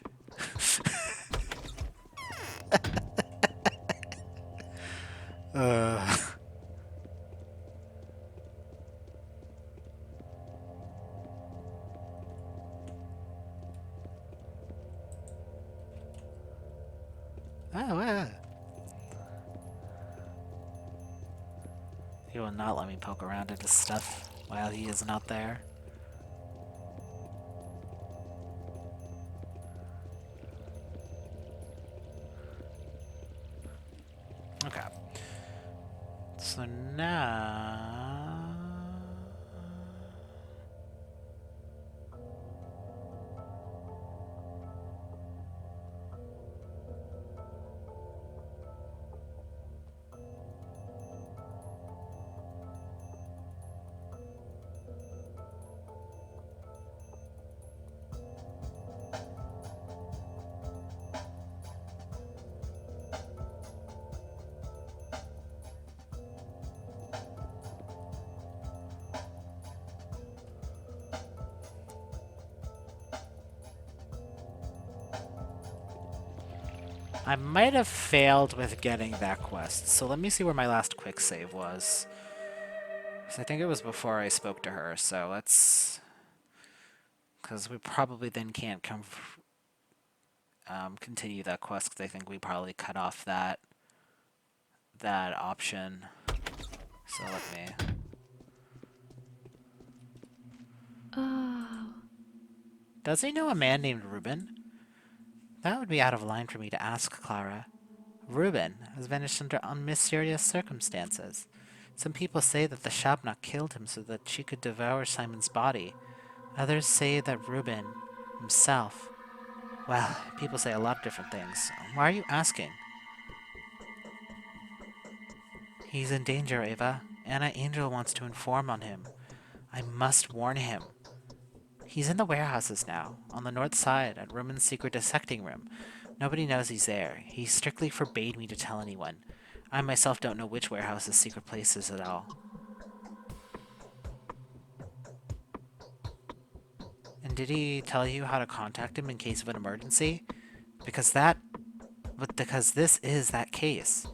He will not let me poke around at his stuff while he is not there. Okay. So now... I might have failed with getting that quest, so let me see where my last quick save was. 'Cause I think it was before I spoke to her, so let's... Because we probably then can't continue that quest, because I think we probably cut off that option. So let me... Oh, Does he know a man named Ruben? That would be out of line for me to ask, Clara. Ruben has vanished under mysterious circumstances. Some people say that the Shabnak killed him so that she could devour Simon's body. Others say that Ruben himself... Well, people say a lot of different things. Why are you asking? He's in danger, Ava. Anna Angel wants to inform on him. I must warn him. He's in the warehouses now, on the north side, at Ruben's secret dissecting room. Nobody knows he's there. He strictly forbade me to tell anyone. I myself don't know which warehouse's secret place is at all. And did he tell you how to contact him in case of an emergency? Because this is that case.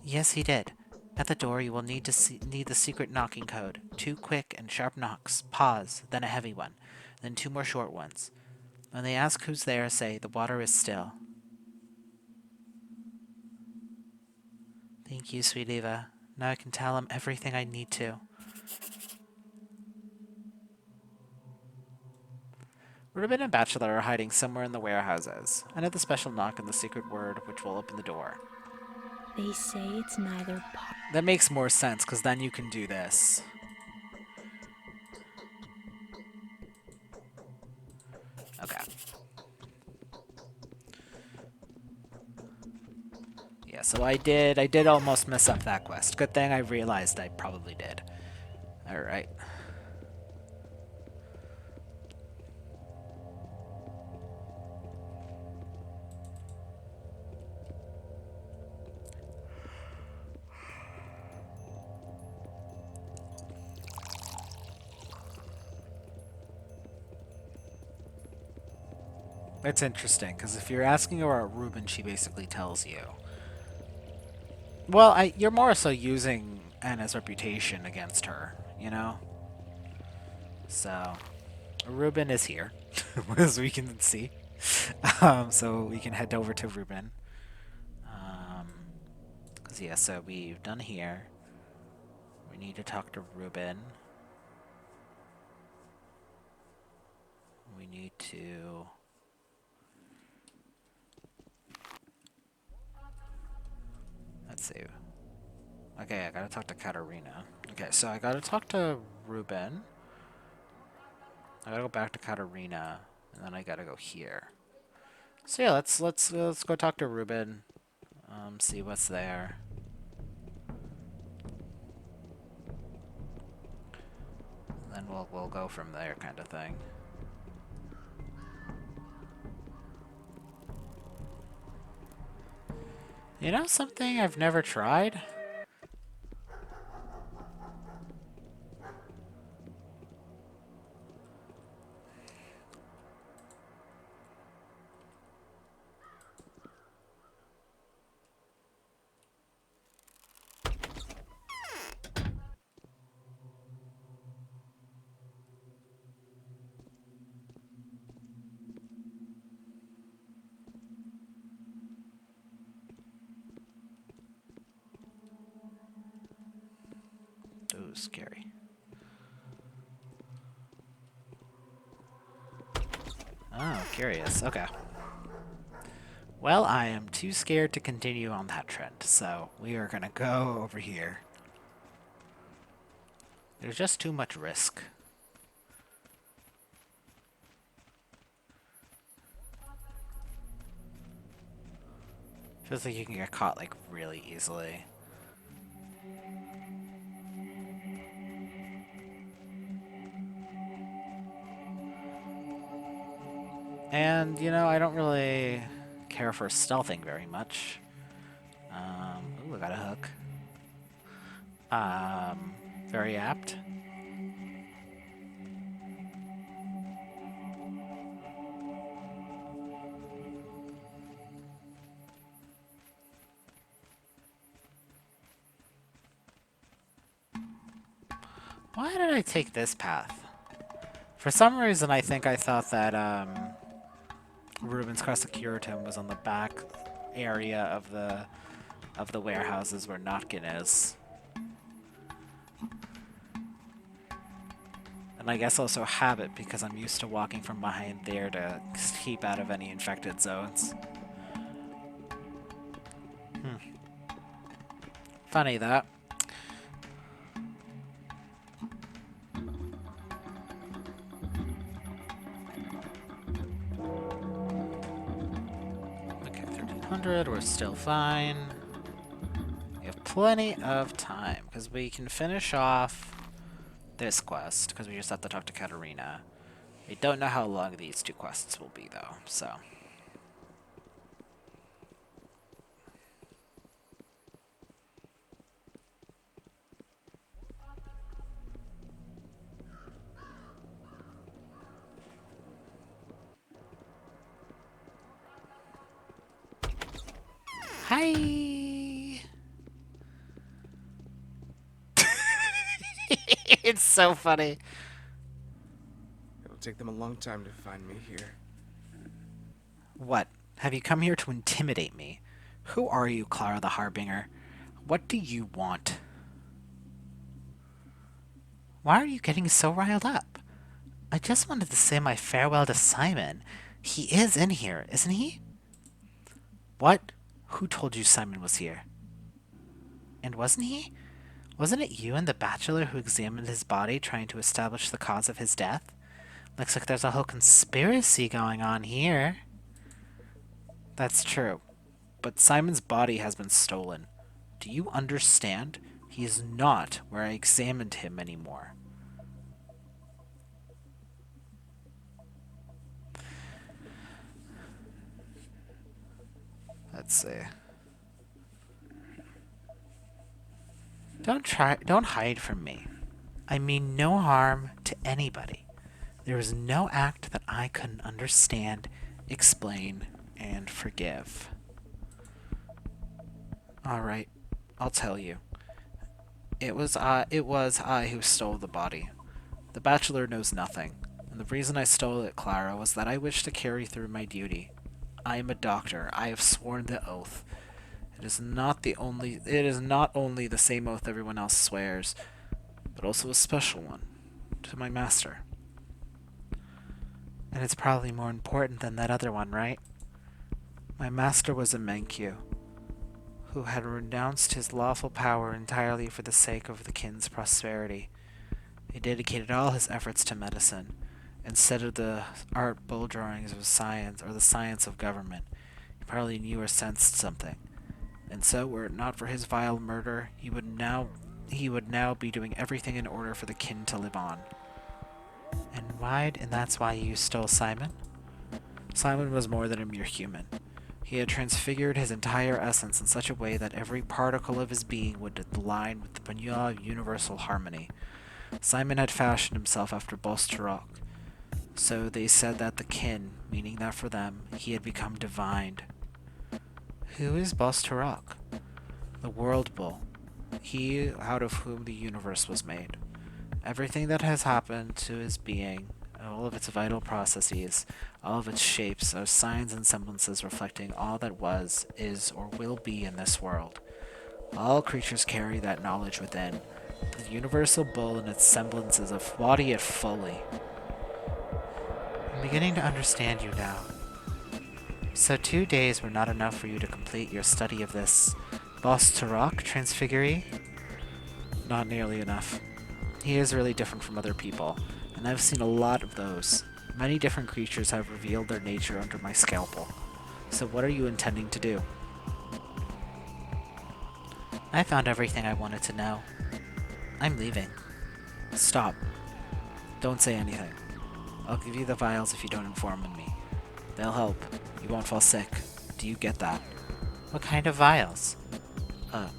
Yes, he did. At the door, you will need the secret knocking code. 2 quick and sharp knocks, pause, then a heavy one, then 2 more short ones. When they ask who's there, say, the water is still. Thank you, sweet Eva. Now I can tell him everything I need to. Ruben and Bachelor are hiding somewhere in the warehouses. I know the special knock and the secret word which will open the door. they say it's neither Pox. That makes more sense, because then you can do this. Okay. Yeah, so I did almost mess up that quest. Good thing I realized I probably did. Alright. It's interesting, because if you're asking her about Ruben, she basically tells you. Well, you're more so using Anna's reputation against her, you know? So, Ruben is here, as we can see. So we can head over to Ruben. Because, yeah, so we've done here. We need to talk to Ruben. We need to... Let's see. Okay, I gotta talk to Katerina. Okay, so I gotta talk to Ruben. I gotta go back to Katerina, and then I gotta go here. So yeah, let's go talk to Ruben. See what's there. And then we'll go from there, kind of thing. You know something I've never tried? Ooh, scary. Oh, curious. Okay. Well, I am too scared to continue on that trend, so we are gonna go over here. There's just too much risk. Feels like you can get caught, like, really easily. And, you know, I don't really care for stealthing very much. Ooh, I got a hook. Very apt. Why did I take this path? For some reason, I thought that Ruben's Crest Curatum was on the back area of the warehouses where Notkin is. And I guess also habit, because I'm used to walking from behind there to keep out of any infected zones. Funny that. Okay, 1300, we're still fine. We have plenty of time, because we can finish off this quest, because we just have to talk to Katerina. We don't know how long these two quests will be, though, so... Hi! It's so funny. It'll take them a long time to find me here. What? Have you come here to intimidate me? Who are you, Clara the Harbinger? What do you want? Why are you getting so riled up? I just wanted to say my farewell to Simon. He is in here, isn't he? What? Who told you Simon was here? And wasn't he? Wasn't it you and the bachelor who examined his body trying to establish the cause of his death? Looks like there's a whole conspiracy going on here. That's true. But Simon's body has been stolen. Do you understand? He is not where I examined him anymore. Let's see. Don't hide from me. I mean no harm to anybody. There is no act that I couldn't understand, explain, and forgive. Alright, I'll tell you. It was I who stole the body. The bachelor knows nothing, and the reason I stole it, Clara, was that I wished to carry through my duty. I am a doctor. I have sworn the oath. It is not only the same oath everyone else swears, but also a special one to my master. And it's probably more important than that other one, right? My master was a Menkyu, who had renounced his lawful power entirely for the sake of the kin's prosperity. He dedicated all his efforts to medicine, instead of the art bull drawings of science or the science of government. He probably knew or sensed something. And so, were it not for his vile murder, he would now be doing everything in order for the kin to live on. And that's why you stole Simon? Simon was more than a mere human. He had transfigured his entire essence in such a way that every particle of his being would align with the Bunya of universal harmony. Simon had fashioned himself after Bolsterok. So they said that the kin, meaning that for them, he had become divined. Who is Bolsterok? The World Bull. He out of whom the universe was made. Everything that has happened to his being, all of its vital processes, all of its shapes, are signs and semblances reflecting all that was, is, or will be in this world. All creatures carry that knowledge within. The universal bull and its semblances embody it fully. I'm beginning to understand you now. So 2 days were not enough for you to complete your study of this Bolsterok transfiguree? Not nearly enough. He is really different from other people, and I've seen a lot of those. Many different creatures have revealed their nature under my scalpel. So what are you intending to do? I found everything I wanted to know. I'm leaving. Stop. Don't say anything. I'll give you the vials if you don't inform me. They'll help. You won't fall sick. Do you get that? What kind of vials? A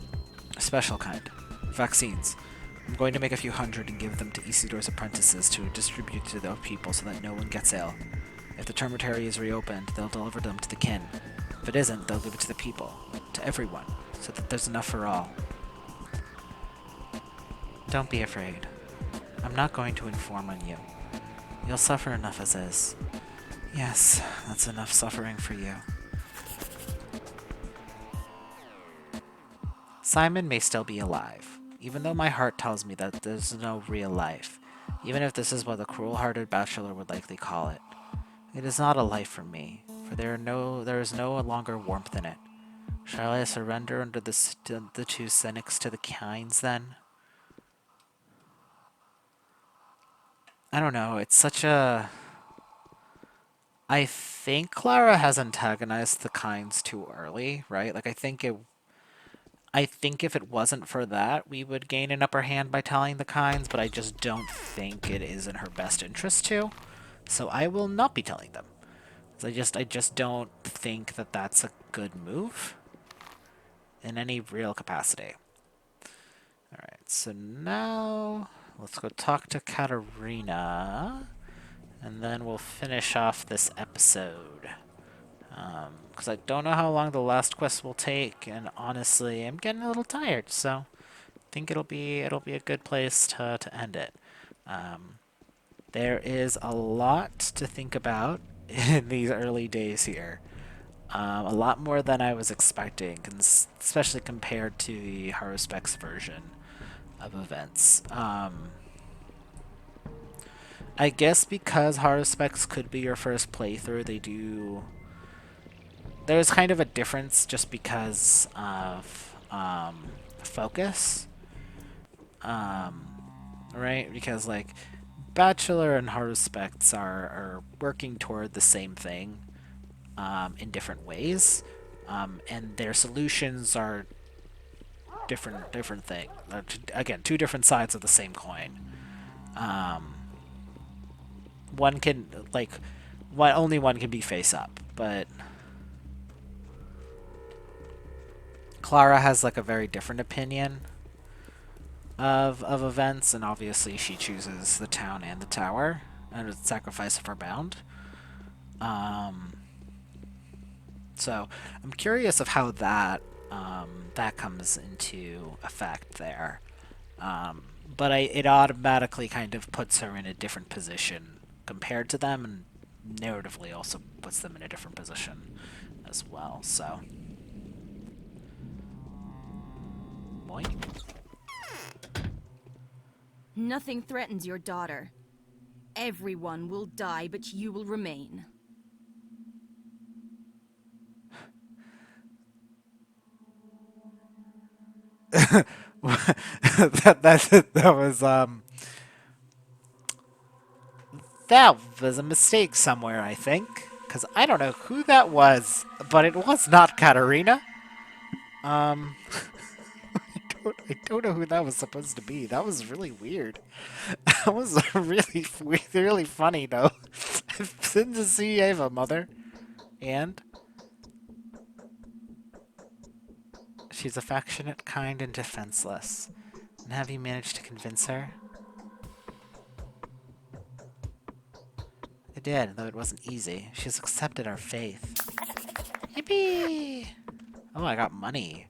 special kind. Vaccines. I'm going to make a few hundred and give them to Isidor's apprentices to distribute to the people so that no one gets ill. If the termitary is reopened, they'll deliver them to the kin. If it isn't, they'll give it to the people. To everyone. So that there's enough for all. Don't be afraid. I'm not going to inform on you. You'll suffer enough as is. Yes, that's enough suffering for you. Simon may still be alive, even though my heart tells me that there's no real life, even if this is what the cruel-hearted bachelor would likely call it. It is not a life for me, for there is no longer warmth in it. Shall I surrender under the two cynics to the Kynes, then? I don't know, it's such a... I think Clara has antagonized the Kynes too early, right? Like, I think if it wasn't for that, we would gain an upper hand by telling the Kynes, but I just don't think it is in her best interest to. So I will not be telling them. I just don't think that that's a good move in any real capacity. Alright, so now let's go talk to Katerina, and then we'll finish off this episode. Because I don't know how long the last quest will take, and honestly, I'm getting a little tired, so I think it'll be a good place to end it. There is a lot to think about in these early days here. A lot more than I was expecting, especially compared to the Haruspex version of events. I guess because Haruspex could be your first playthrough, there's kind of a difference just because of focus. Right? Because, like, Bachelor and Haruspex are working toward the same thing in different ways, and their solutions are different things. Again, two different sides of the same coin. One can, only one can be face up, but Clara has like a very different opinion of events, and obviously she chooses the town and the tower under the sacrifice of her bound. So I'm curious of how that comes into effect there. But it automatically kind of puts her in a different position compared to them, and narratively also puts them in a different position as well. So, boing. Nothing threatens your daughter. Everyone will die, but you will remain. That was a mistake somewhere, I think, because I don't know who that was, but it was not Katerina. I don't know who that was supposed to be. That was really weird. That was really funny, though. Didn't you see you have a mother? And? She's affectionate, kind, and defenseless. And have you managed to convince her? I did, though it wasn't easy. She's accepted our faith. Yippee! Oh, I got money.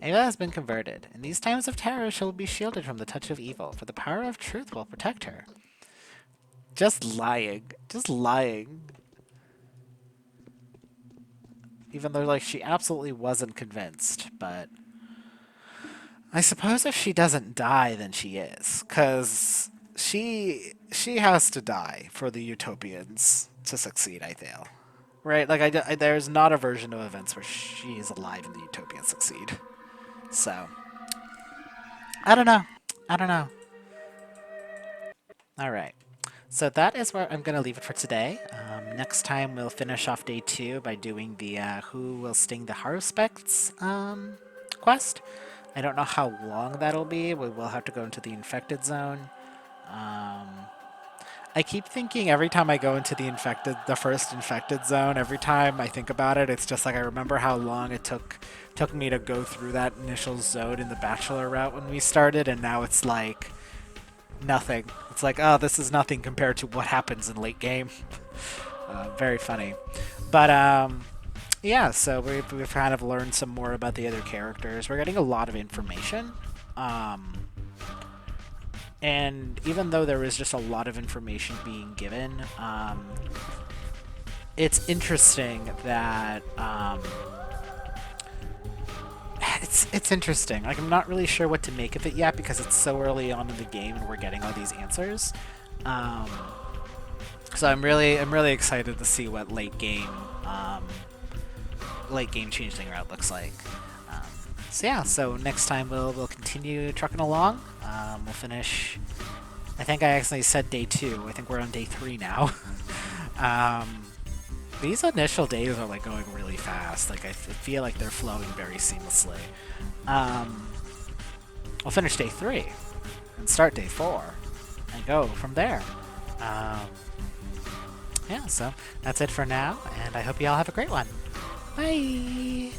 Ava has been converted. In these times of terror, she will be shielded from the touch of evil, for the power of truth will protect her. Just lying. Just lying. Even though, like, she absolutely wasn't convinced, but... I suppose if she doesn't die, then she is. Because she has to die for the Utopians to succeed, I feel. Right? Like, there's not a version of events where she is alive and the Utopians succeed. So, I don't know. Alright. So that is where I'm going to leave it for today. Next time we'll finish off day 2 by doing the Who Will Sting the Haruspex quest. I don't know how long that'll be. We will have to go into the infected zone. I keep thinking every time I go into the first infected zone, every time I think about it, it's just like I remember how long it took me to go through that initial zone in the Bachelor route when we started, and now it's like nothing. It's like, oh, this is nothing compared to what happens in late game. Very funny. But, yeah, so we've kind of learned some more about the other characters. We're getting a lot of information. And even though there is just a lot of information being given, it's interesting that it's interesting. Like, I'm not really sure what to make of it yet because it's so early on in the game and we're getting all these answers. So I'm really excited to see what late game changeling route looks like. So yeah, so next time we'll continue trucking along. We'll finish. I think I accidentally said day 2. I think we're on day 3 now. These initial days are like going really fast. Like I feel like they're flowing very seamlessly. We'll finish day 3 and start day 4 and go from there. Yeah, so that's it for now, and I hope you all have a great one. Bye!